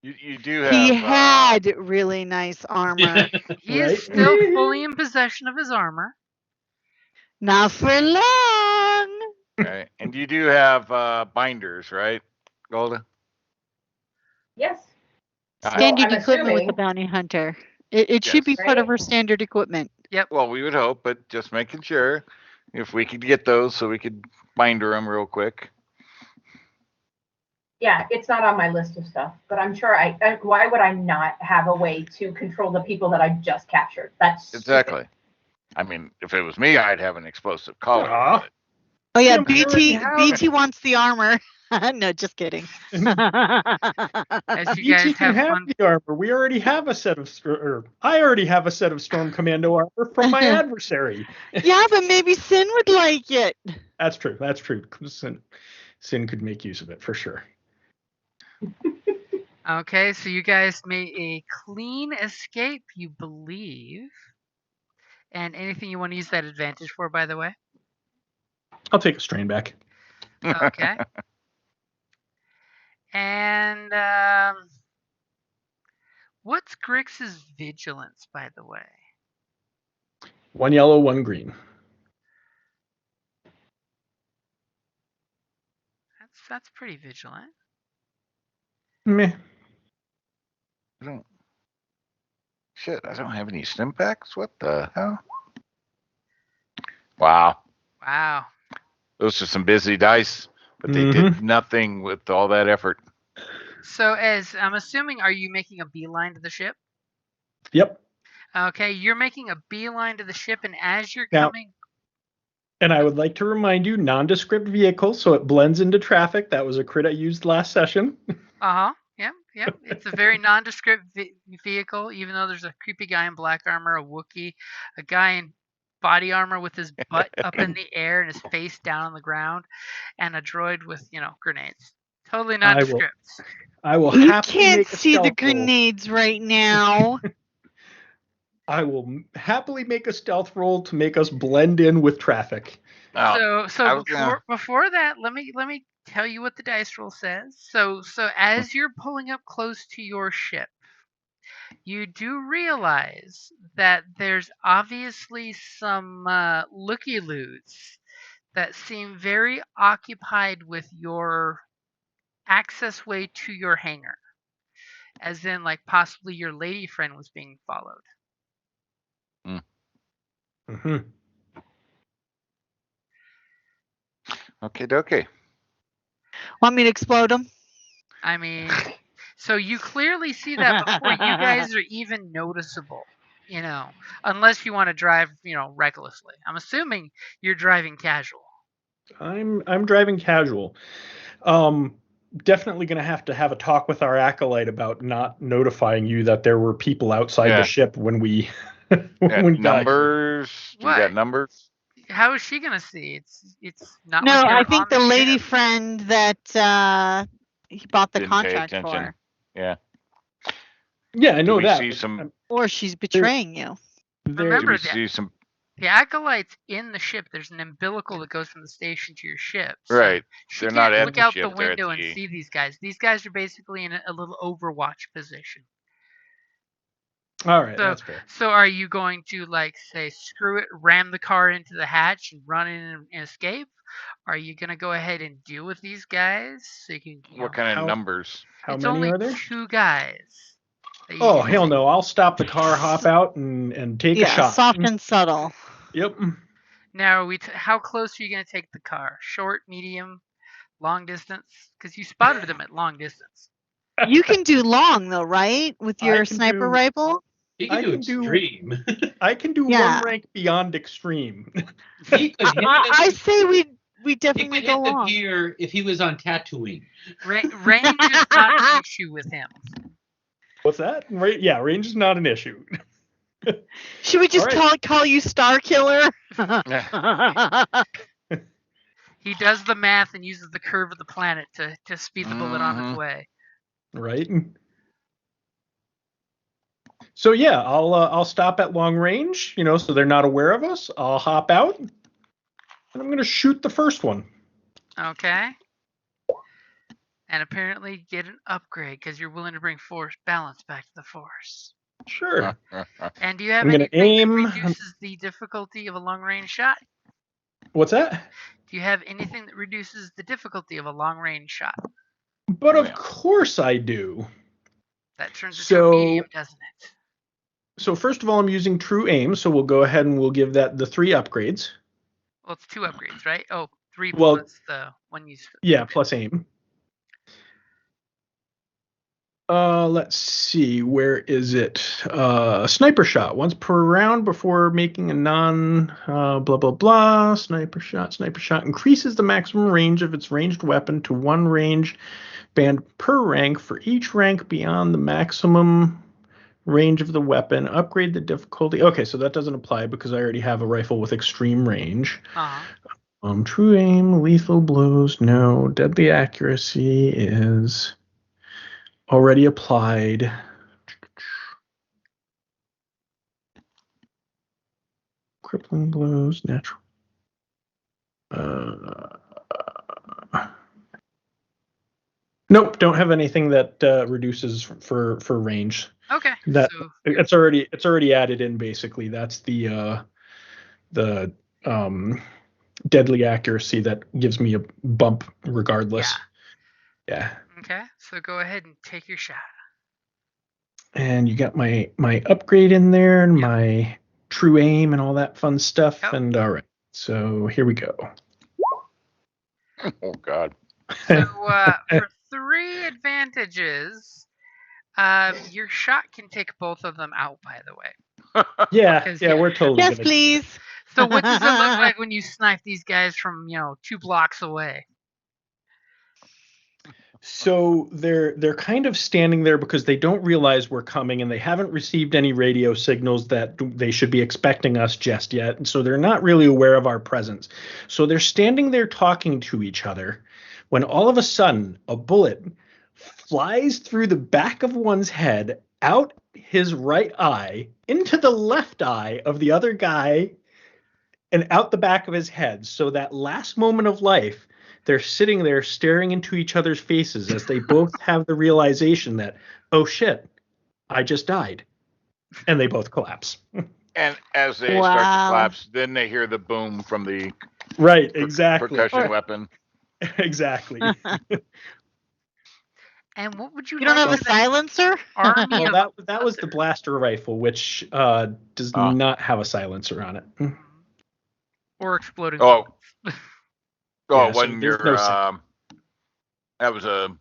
You do have. He had really nice armor. He Right? is still fully in possession of his armor. Not for long. Right. And you do have binders, right, Golda? Yes. Standard I'm equipment with the assuming- bounty hunter. It should be Yes. part of Right. her standard equipment. Well, we would hope, but just making sure if we could get those so we could binder them real quick. Yeah, it's not on my list of stuff, but I'm sure why would I not have a way to control the people that I just captured? That's stupid. Exactly. I mean, if it was me, I'd have an explosive collar. Aw. but- Oh yeah, Yeah, we already BT wants the armor. No, just kidding. As you guys BT can have have fun. the armor. We already have a set of, or I already have a set of Storm Commando armor from my adversary. Yeah, but maybe Sin would like it. That's true. That's true. Sin could make use of it for sure. Okay, so you guys made a clean escape, you believe. And anything you want to use that advantage for, by the way? I'll take a strain back. Okay. And what's Grix's vigilance, by the way? 1 yellow, 1 green. That's pretty vigilant. Meh. Shit, I don't have any stim packs? What the hell? Wow. Wow. Those are some busy dice, but they did nothing with all that effort. So as I'm assuming, are you making a beeline to the ship? Yep. Okay, you're making a beeline to the ship, and as you're Now- coming... And I would like to remind you, nondescript vehicle, so it blends into traffic. That was a crit I used last session. Uh-huh. Yep. It's a very nondescript vehicle, even though there's a creepy guy in black armor, a Wookiee, a guy in body armor with his butt up in the air and his face down on the ground, and a droid with, grenades. Totally nondescript. I will You happily can't make a see the stealth roll. grenades right now. I will happily make a stealth roll to make us blend in with traffic. Oh, So I was gonna- before that, let me tell you what the dice roll says. So as you're pulling up close to your ship, you do realize that there's obviously some looky-loos that seem very occupied with your access way to your hangar, as in like possibly your lady friend was being followed. Mm-hmm. Okay. Want me to explode them? I mean, so you clearly see that before you guys are even noticeable, unless you want to drive, recklessly. I'm assuming you're driving casual. I'm driving casual. Definitely going to have a talk with our acolyte about not notifying you that there were people outside the ship when we when we got here. Numbers. Do we got What? numbers? How is she gonna see? It's not No, like you're I on think the lady ship. friend that he bought the Didn't pay contract attention. for. Yeah. Yeah, I know we that. see but some? Or she's betraying you. Remember Do we that see some? the acolyte's in the ship. There's an umbilical that goes from the station to your ship. So Right. she They're can't not at look the out ship, the they're at window and the- see these guys. These guys are basically in a little overwatch position. All right, that's fair. So are you going to say screw it, ram the car into the hatch and run in and escape? Are you gonna go ahead and deal with these guys so you can? What kind of numbers? How It's many only are there? 2 guys. Oh hell no! I'll stop the car, hop out, and take a shot. Soft and subtle. Yep. Now, how close are you gonna take the car? Short, medium, long distance? Because you spotted them at long distance. You can do long though, right? With your sniper rifle? You can do extreme. I can do one rank beyond extreme. I say we He definitely could go hit the long. pier if he was on Tatooine. Range is not an issue with him. What's that? Yeah, range is not an issue. Should we just call you Star Killer? He does the math and uses the curve of the planet to speed the bullet on its way. Right. So yeah, I'll stop at long range, so they're not aware of us. I'll hop out, and I'm gonna shoot the first one. Okay. And apparently get an upgrade because you're willing to bring force balance back to the force. Sure. And do you have I'm gonna anything that reduces the difficulty of a long range shot? What's that? Do you have anything that reduces the difficulty of a long range shot? But of course I do. That turns into a medium, doesn't it? So first of all, I'm using true aim, so we'll go ahead and we'll give that the 3 upgrades. Well, it's 2 upgrades, right? Oh, 3 Well, plus the one you. Yeah, plus aim. Let's see, where is it? Sniper shot. Once per round before making a blah blah blah. Sniper shot increases the maximum range of its ranged weapon to 1 range band per rank for each rank beyond the maximum range of the weapon. Upgrade the difficulty. Okay, so that doesn't apply because I already have a rifle with extreme range. True aim, lethal blows, no. Deadly accuracy is already applied. Crippling blows, natural. Nope, don't have anything that reduces for range. Okay. It's already added in basically. That's the deadly accuracy that gives me a bump regardless. Yeah. Okay, so go ahead and take your shot. And you got my upgrade in there and my true aim and all that fun stuff. And all right, so here we go. Oh God. So for 3 advantages, your shot can take both of them out. By the way. Yeah, we're totally. Yes, please. So what does it look like when you snipe these guys from 2 blocks away? So they're kind of standing there because they don't realize we're coming, and they haven't received any radio signals that they should be expecting us just yet. And so they're not really aware of our presence. So they're standing there talking to each other when all of a sudden a bullet flies through the back of one's head, out his right eye, into the left eye of the other guy, and out the back of his head. So that last moment of life, they're sitting there staring into each other's faces as they both have the realization that, oh shit, I just died. And they both collapse. And as they start to Wow. collapse, then they hear the boom from the Right, exactly. percussion weapon. Exactly. And what would you You don't like have a for that silencer? army Well, of that was the blaster rifle, which does not have a silencer on it. or exploding Oh. bullets? Oh, Yeah, so when there's your no sound. that was a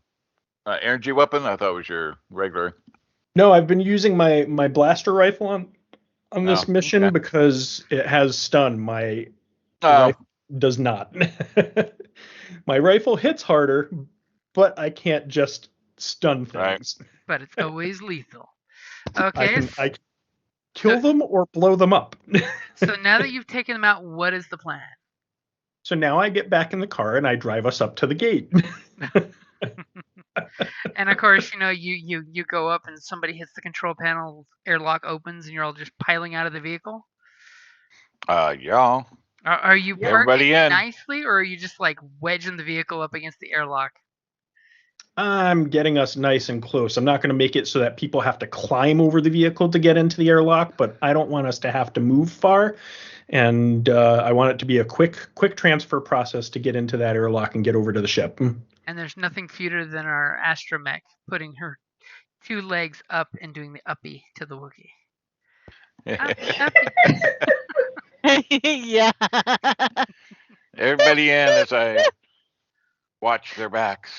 energy weapon? I thought it was your regular. No, I've been using my blaster rifle on this mission okay. because it has stun. My Oh, rifle does not. My rifle hits harder, but I can't just stun things. Right. But it's always lethal. I Okay, can kill them or blow them up. so now that you've taken them out, what is the plan? So now I get back in the car and I drive us up to the gate. And of course, you go up and somebody hits the control panel, airlock opens, and you're all just piling out of the vehicle. Yeah. Are you Everybody parking in. nicely, or are you just like wedging the vehicle up against the airlock? I'm getting us nice and close. I'm not going to make it so that people have to climb over the vehicle to get into the airlock, but I don't want us to have to move far. And I want it to be a quick transfer process to get into that airlock and get over to the ship. And there's nothing cuter than our astromech putting her 2 legs up and doing the uppie to the Wookiee. Yeah. Everybody in as I watch their backs.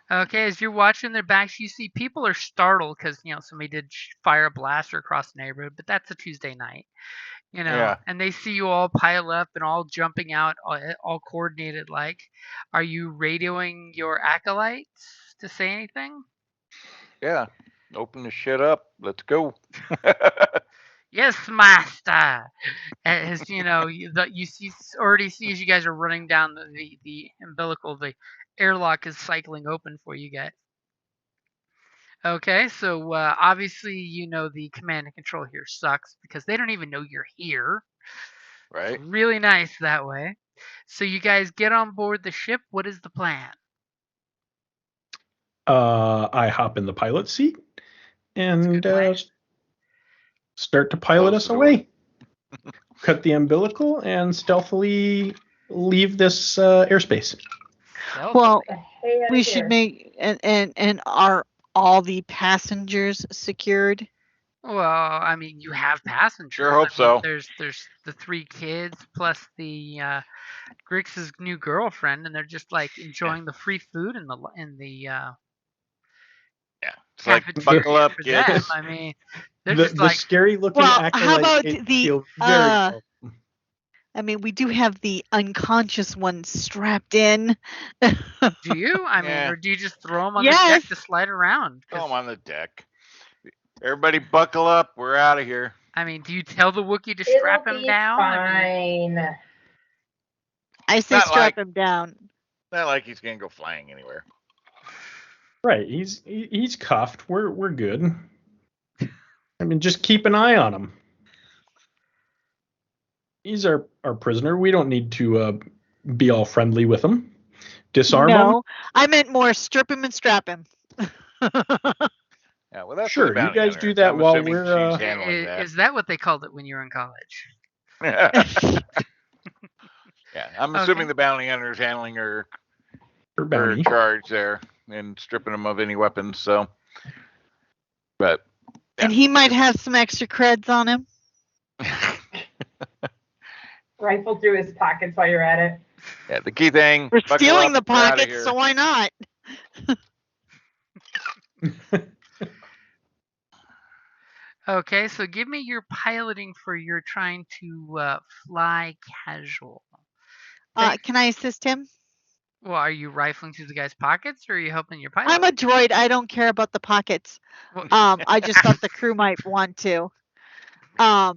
Okay, as you're watching their backs, you see people are startled because somebody did fire a blaster across the neighborhood, but that's a Tuesday night, Yeah. and they see you all pile up and all jumping out, all coordinated. Like, are you radioing your acolytes to say anything? Yeah. Open the shit up. Let's go. Yes, master. As you already see as you guys are running down the umbilical, the airlock is cycling open for you guys. Okay, so obviously the command and control here sucks because they don't even know you're here. Right. It's really nice that way. So you guys get on board the ship. What is the plan? I hop in the pilot seat and plan. start to pilot Close us the door. away. Cut the umbilical and stealthily leave this airspace. Well, Hey, we should make and are all the passengers secured? Well, I mean, you have passengers. Sure hope I mean, so. There's the 3 kids plus the Grix's new girlfriend, and they're just like enjoying the free food in the Yeah. It's like cafeteria buckle up, for them. kids. I mean, they're The just like, scary looking Well, acolyte. how about it the, feels very well. I mean, we do have the unconscious one strapped in. do you? I mean, Yeah. or do you just throw them on the Yes. deck to slide around? 'Cause, Throw them on the deck. Everybody buckle up. We're out of here. I mean, do you tell the Wookiee to It'll strap him be down? I mean, fine. I say Not strap like- him down. Not like he's gonna go flying anywhere. Right, he's cuffed. We're good. I mean, just keep an eye on him. He's our prisoner. We don't need to be all friendly with him. Disarm him. No, I meant more strip him and strap him. Yeah, well, that's Sure, the bounty you guys hunter. do that I'm while assuming we're, she's handling that. is that what they called it when you were in college? Yeah, I'm Okay. assuming the bounty hunter is handling her bounty. charge there and stripping them of any weapons. So, but And he might have some extra creds on him. Rifle through his pockets while you're at it. yeah, the key thing. We're buckle stealing up, the we're outta pockets, here. so why not? Okay, so give me your piloting for your trying to fly casual. Can I assist him? Well, are you rifling through the guy's pockets, or are you helping your pilot? I'm a droid. I don't care about the pockets. Well, I just thought the crew might want to. I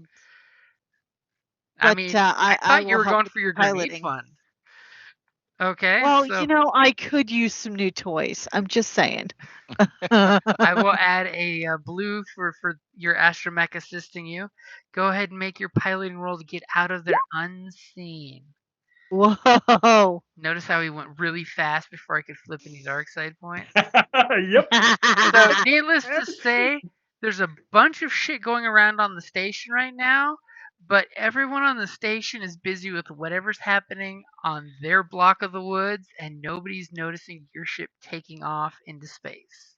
but, mean, I thought you will were help going with for your piloting. grenade fund. Okay, Well, so I could use some new toys. I'm just saying. I will add a blue for your astromech assisting you. Go ahead and make your piloting roll to get out of there unseen. Whoa. Notice how he went really fast before I could flip any dark side points? Yep. So, needless to say, there's a bunch of shit going around on the station right now, but everyone on the station is busy with whatever's happening on their block of the woods, and nobody's noticing your ship taking off into space.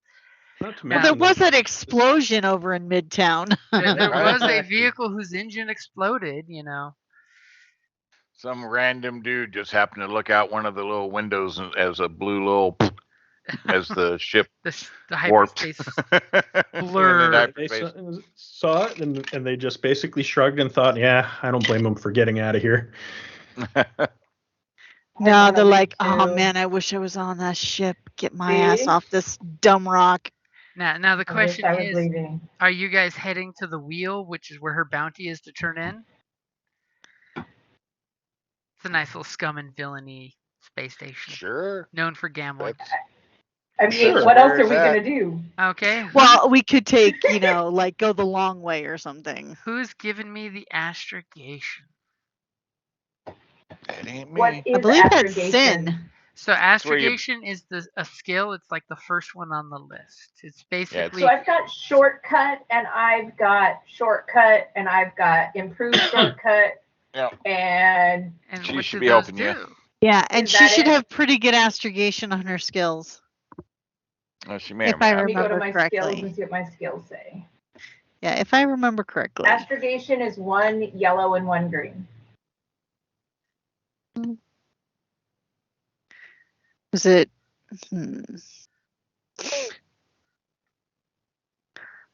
Not to Well, mention there was that explosion over in Midtown. There was a Exactly. vehicle whose engine exploded, Some random dude just happened to look out one of the little windows as a blue little as the ship the warped. hyperspace blur. blur. They saw it and they just basically shrugged and thought, yeah, I don't blame them for getting out of here. No, they're like, oh too. man, I wish I was on that ship. Get my See? ass off this dumb rock. Now the I wish question I was is, leaving. are you guys heading to the wheel, which is where her bounty is to turn in? It's a nice little scum and villainy space station. Sure. Known for gambling. I mean, Sure. what else Where are we it's gonna at. do? Okay. Well, we could take, like go the long way or something. Who's giving me the astrogation? That ain't me. What I is believe that's astrogation? sin. So where you- astrogation is a skill. It's like the first one on the list. It's basically So I've got shortcut, and I've got shortcut, and I've got improved shortcut, Yeah. and She what should do be those helping do? you. Yeah, and Is she that should it? have pretty good astrogation on her skills. Well, she may If or may I not. let me go to remember my skills correctly. and see what my skills say. Yeah, if I remember correctly. Astrogation is 1 yellow and 1 green. Was it?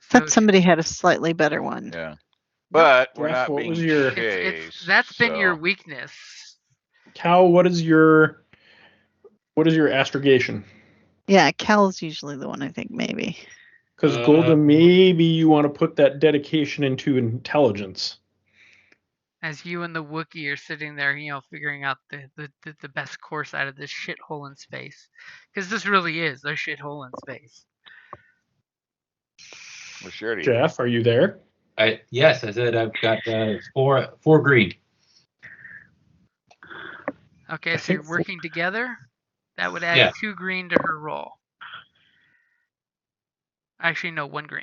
Thought somebody had a slightly better one. Yeah. But we're Jeff, not what being was your- chased. That's been your so- weakness. Cal, what is your astrogation? Yeah, Cal's usually the one I think maybe. Because Golda, maybe you want to put that dedication into intelligence. As you and the Wookiee are sitting there, figuring out the best course out of this shithole in space. Because this really is a shithole in space. Well, sure. Jeff, are you there? Yes, I said I've got four green. Okay, I so you're think working together? That would add 2 green to her roll. Actually, no, 1 green.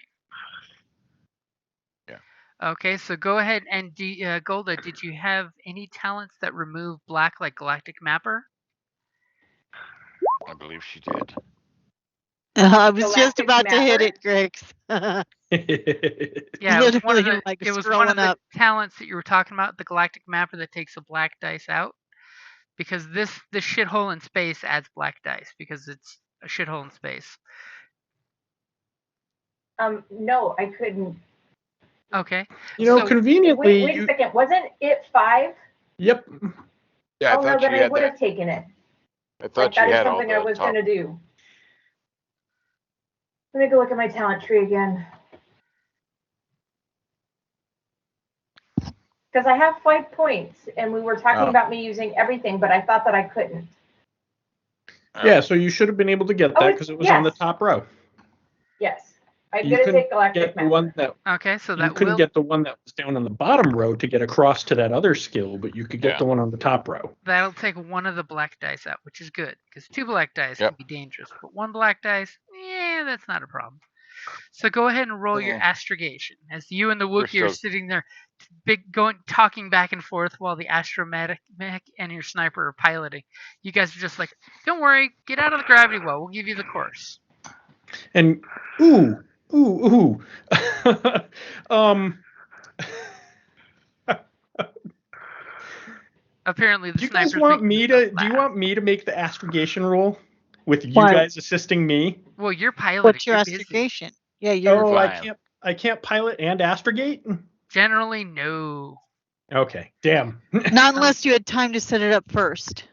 Yeah. Okay, so go ahead and Golda, did you have any talents that remove black like Galactic Mapper? I believe she did. I was just Galactic about to hit Mapper? it, Griggs. Yeah, it was one of Literally, the, like, it was one of scrolling the up. talents that you were talking about, the Galactic Mapper that takes a black dice out. Because this shithole in space adds black dice because it's a shithole in space. No, I couldn't. Okay. Conveniently. Wait a second. Wasn't it 5? Yep. Yeah, I Oh no, thought then she I had would that. have taken it. I thought she that is had all something I the was top. gonna do. Let me go look at my talent tree again. Because I have 5 points, and we were talking about me using everything, but I thought that I couldn't. Yeah, so you should have been able to get that because it was on the top row. Yes. I'm You going to couldn't take Galactic get the Mapper. one that Okay, so you that couldn't will get the one that was down on the bottom row to get across to that other skill, but you could get the one on the top row. that'll take one of the black dice out, which is good because 2 black dice can be dangerous, but 1 black dice, that's not a problem. So go ahead and roll your astrogation as you and the Wookiee are sitting there, talking back and forth while the astromech and your sniper are piloting. You guys are just like, don't worry, get out of the gravity well. We'll give you the course. And Apparently, the do you guys sniper's want making me himself to? Do you laugh. want me to make the astrogation roll with you Why? guys assisting me? Well, you're piloting. What's your You're busy. astrogation? Yeah, you're. Oh, I fine. can't. I can't pilot and astrogate? Generally, no. Okay, damn. Not unless you had time to set it up first.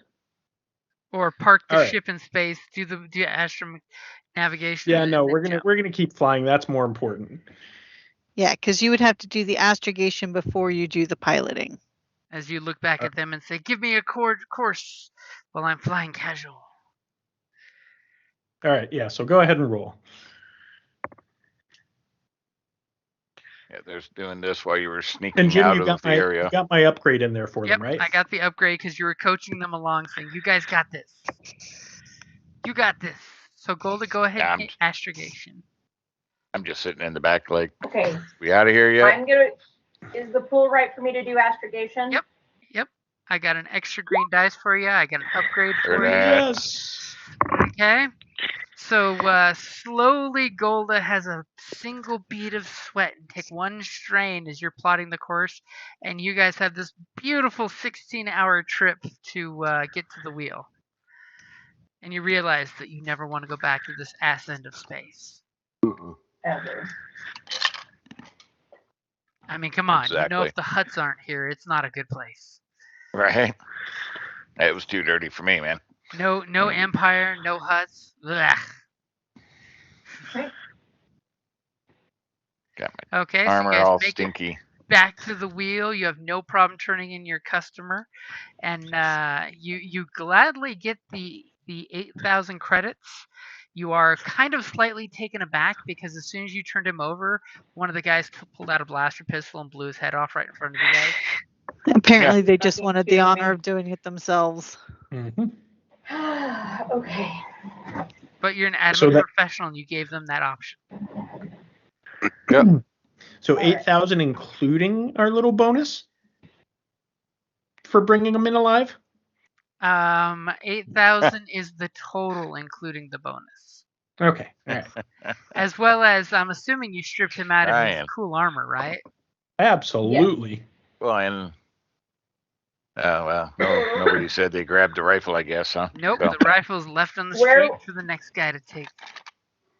Or park the All right. ship in space, do astro navigation. Yeah, and no, then we're jump. gonna keep flying. That's more important. Yeah, because you would have to do the astrogation before you do the piloting. As you look back at them and say, "Give me a course while I'm flying casual." All right, yeah. So go ahead and roll. Yeah, there's doing this while you were And sneaking Jim, out you of got the my area. you got my upgrade in there for Yep, them, right? I got the upgrade because you were coaching them along, saying, "You guys got this. You got this." So Golda, go ahead Yeah, and hit astrogation. I'm just sitting in the back like, Okay. we out of here yet? I'm gonna. Is the pool right for me to do astrogation? Yep. I got an extra green dice for you. I got an upgrade for you. Yes. Okay. So slowly, Golda has a single bead of sweat and take one strain as you're plotting the course, and you guys have this beautiful 16-hour trip to get to the wheel. And you realize that you never want to go back to this ass end of space. Ever. I mean, come on. You know, Exactly. if the huts aren't here, it's not a good place. Right? It was too dirty for me, man. No empire, no huts. Ugh. Got Okay, my so you armor guys all make it stinky. back to the wheel. You have no problem turning in your customer, and you gladly get the 8,000 credits. You are kind of slightly taken aback because as soon as you turned him over, one of the guys pulled out a blaster pistol and blew his head off right in front of you guys. Apparently, they just Fucking wanted the kidding honor me. of doing it themselves. Mm-hmm. Okay. But you're an adamant So that- professional, and you gave them that option. Yep. So All right. 8,000 including our little bonus for bringing them in alive. 8,000 is the total, including the bonus, Okay. All right. as well as I'm assuming you stripped him out of I his am. cool armor, right? Absolutely. Well, and nobody said they grabbed the rifle, I guess, huh? Nope, So, the rifle's left on the Where- street for the next guy to take.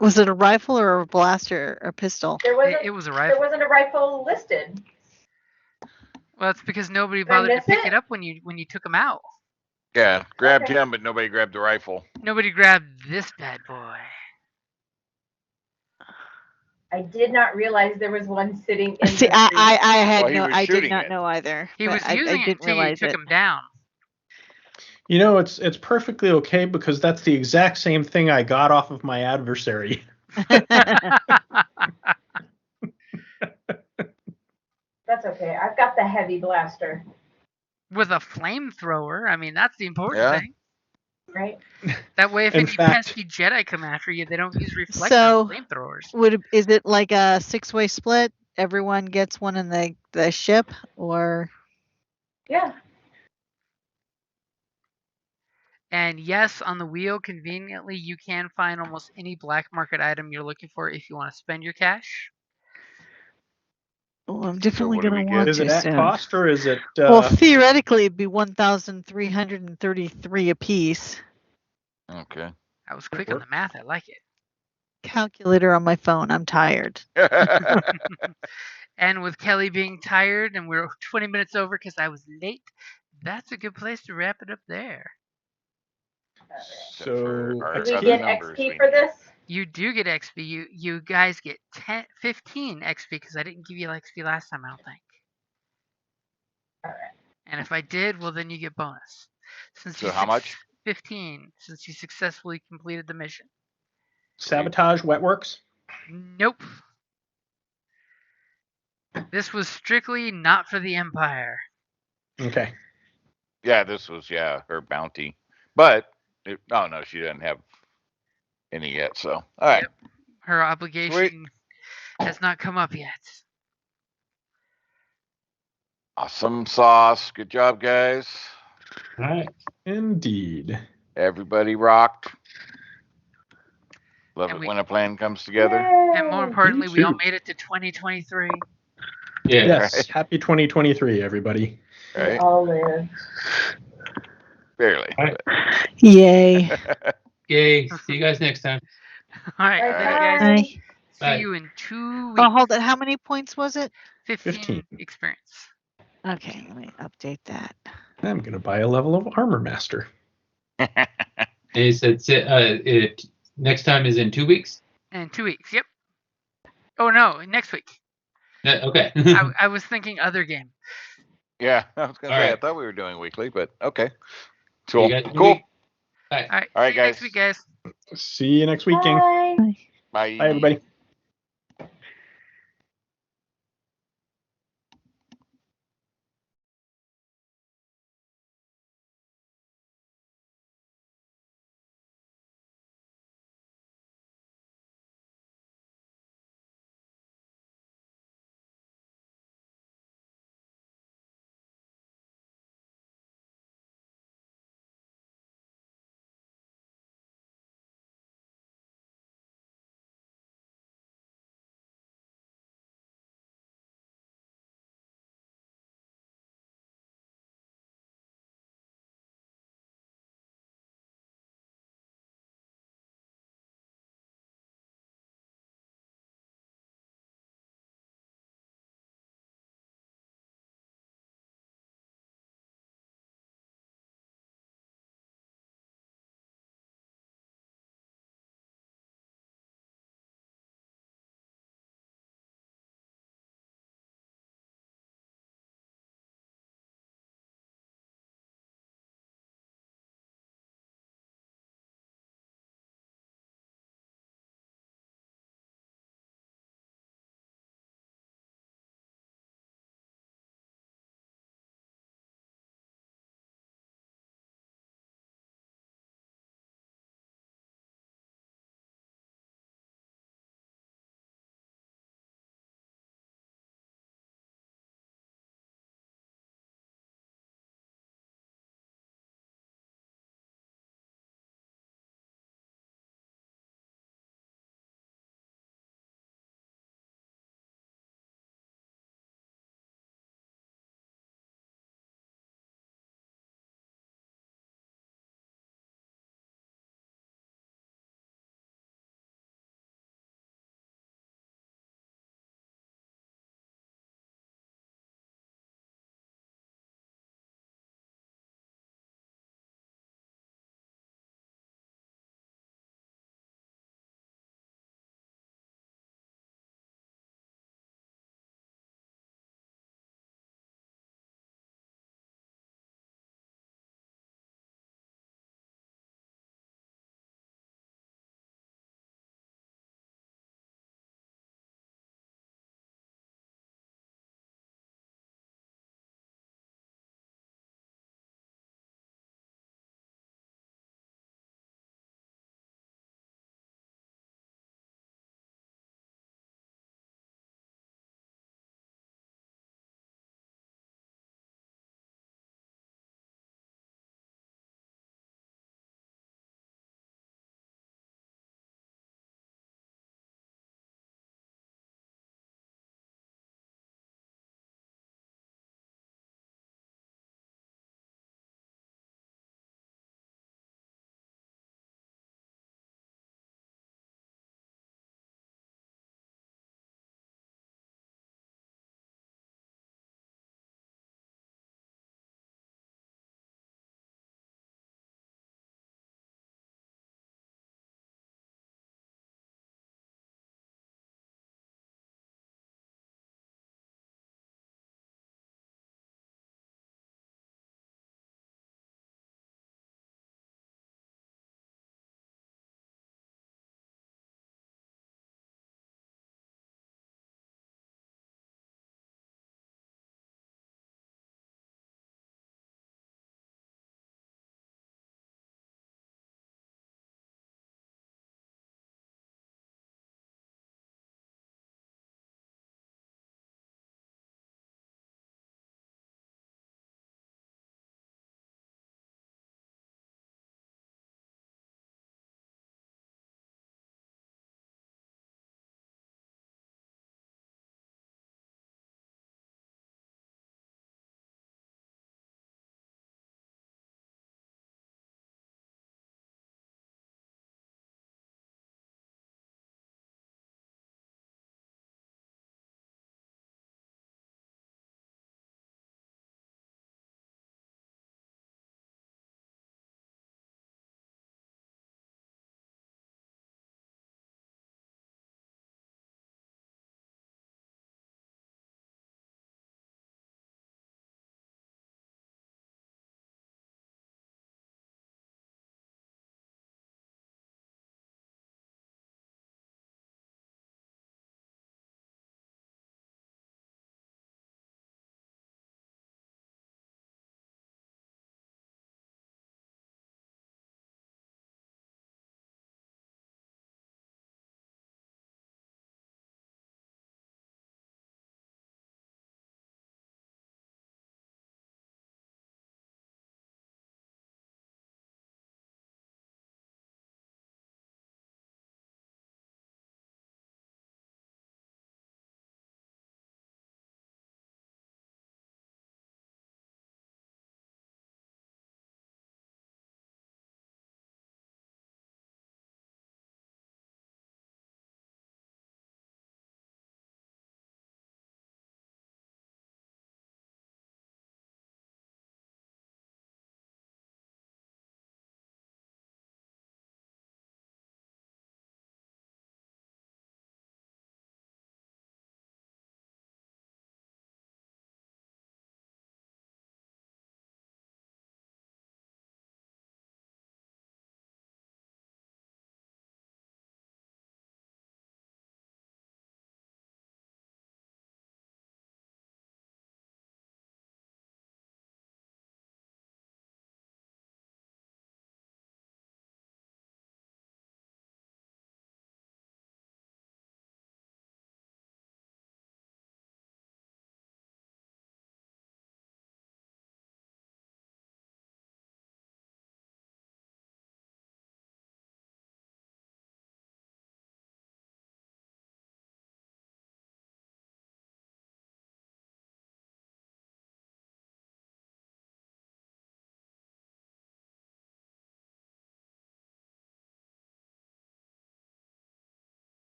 Was it a rifle or a blaster or pistol? There wasn't. It was a There rifle. wasn't a rifle listed. Well, it's because nobody Did I bothered to miss pick it? it up when you took him out. yeah, grabbed Okay. him, but nobody grabbed the rifle. Nobody grabbed this bad boy. I did not realize there was one sitting in See, the I street. had Well, he no, was I did shooting not it. know either. He but was I using it didn't until you realize took it. him down. You know, it's perfectly okay because that's the exact same thing I got off of my adversary. That's okay. I've got the heavy blaster, With a flamethrower. I mean, that's the important Yeah. thing. right? That way, if In any fact- pesky Jedi come after you, they don't use reflection So- flamethrowers. Is it like a 6-way split? Everyone gets one in the ship, or Yeah. And yes, on the wheel, conveniently, you can find almost any black market item you're looking for if you want to spend your cash. well, I'm definitely what do gonna we want get? Is to it at soon. cost or is it? Well, theoretically, it'd be 1,333 apiece. Okay. I was quick on the math. I like it. Calculator on my phone. I'm tired. And with Kelly being tired, and we're 20 minutes over because I was late, that's a good place to wrap it up there. So Our Do Other we get numbers XP we for need. this? You do get XP. You guys get 15 XP because I didn't give you XP last time, I don't think. Alright. And if I did, well, then you get bonus. So how much? 15, since you successfully completed the mission. Sabotage Wetworks? Nope. This was strictly not for the Empire. Okay. Yeah, this was her bounty, but no, she doesn't have any yet. So all right, Yep. Her obligation has not come up yet. awesome sauce. Good job, guys. All right. Indeed. Everybody rocked. Love And it we- when a plan comes together. And more Yay! importantly, we all too. made it to 2023. Yeah. Yes. Right. Happy 2023, everybody. We Right? all live. Barely. All right. Yay. Yay. See you guys next time. All right, All thank you right. guys. Bye. See Bye. you in 2 weeks. Oh, hold it. How many points was it? 15 experience. Okay, let me update that. I'm going to buy a level of Armor Master. And he said it next time is in 2 weeks. And 2 weeks. Yep. Oh no, next week. Okay. I was thinking other game. Yeah, I was gonna All say I right. thought we were doing weekly, but okay. See you Cool. guys in a Cool. week. Bye. All right. All right, See you next guys. week, guys. See you next week, gang. Bye. Bye. Bye, everybody.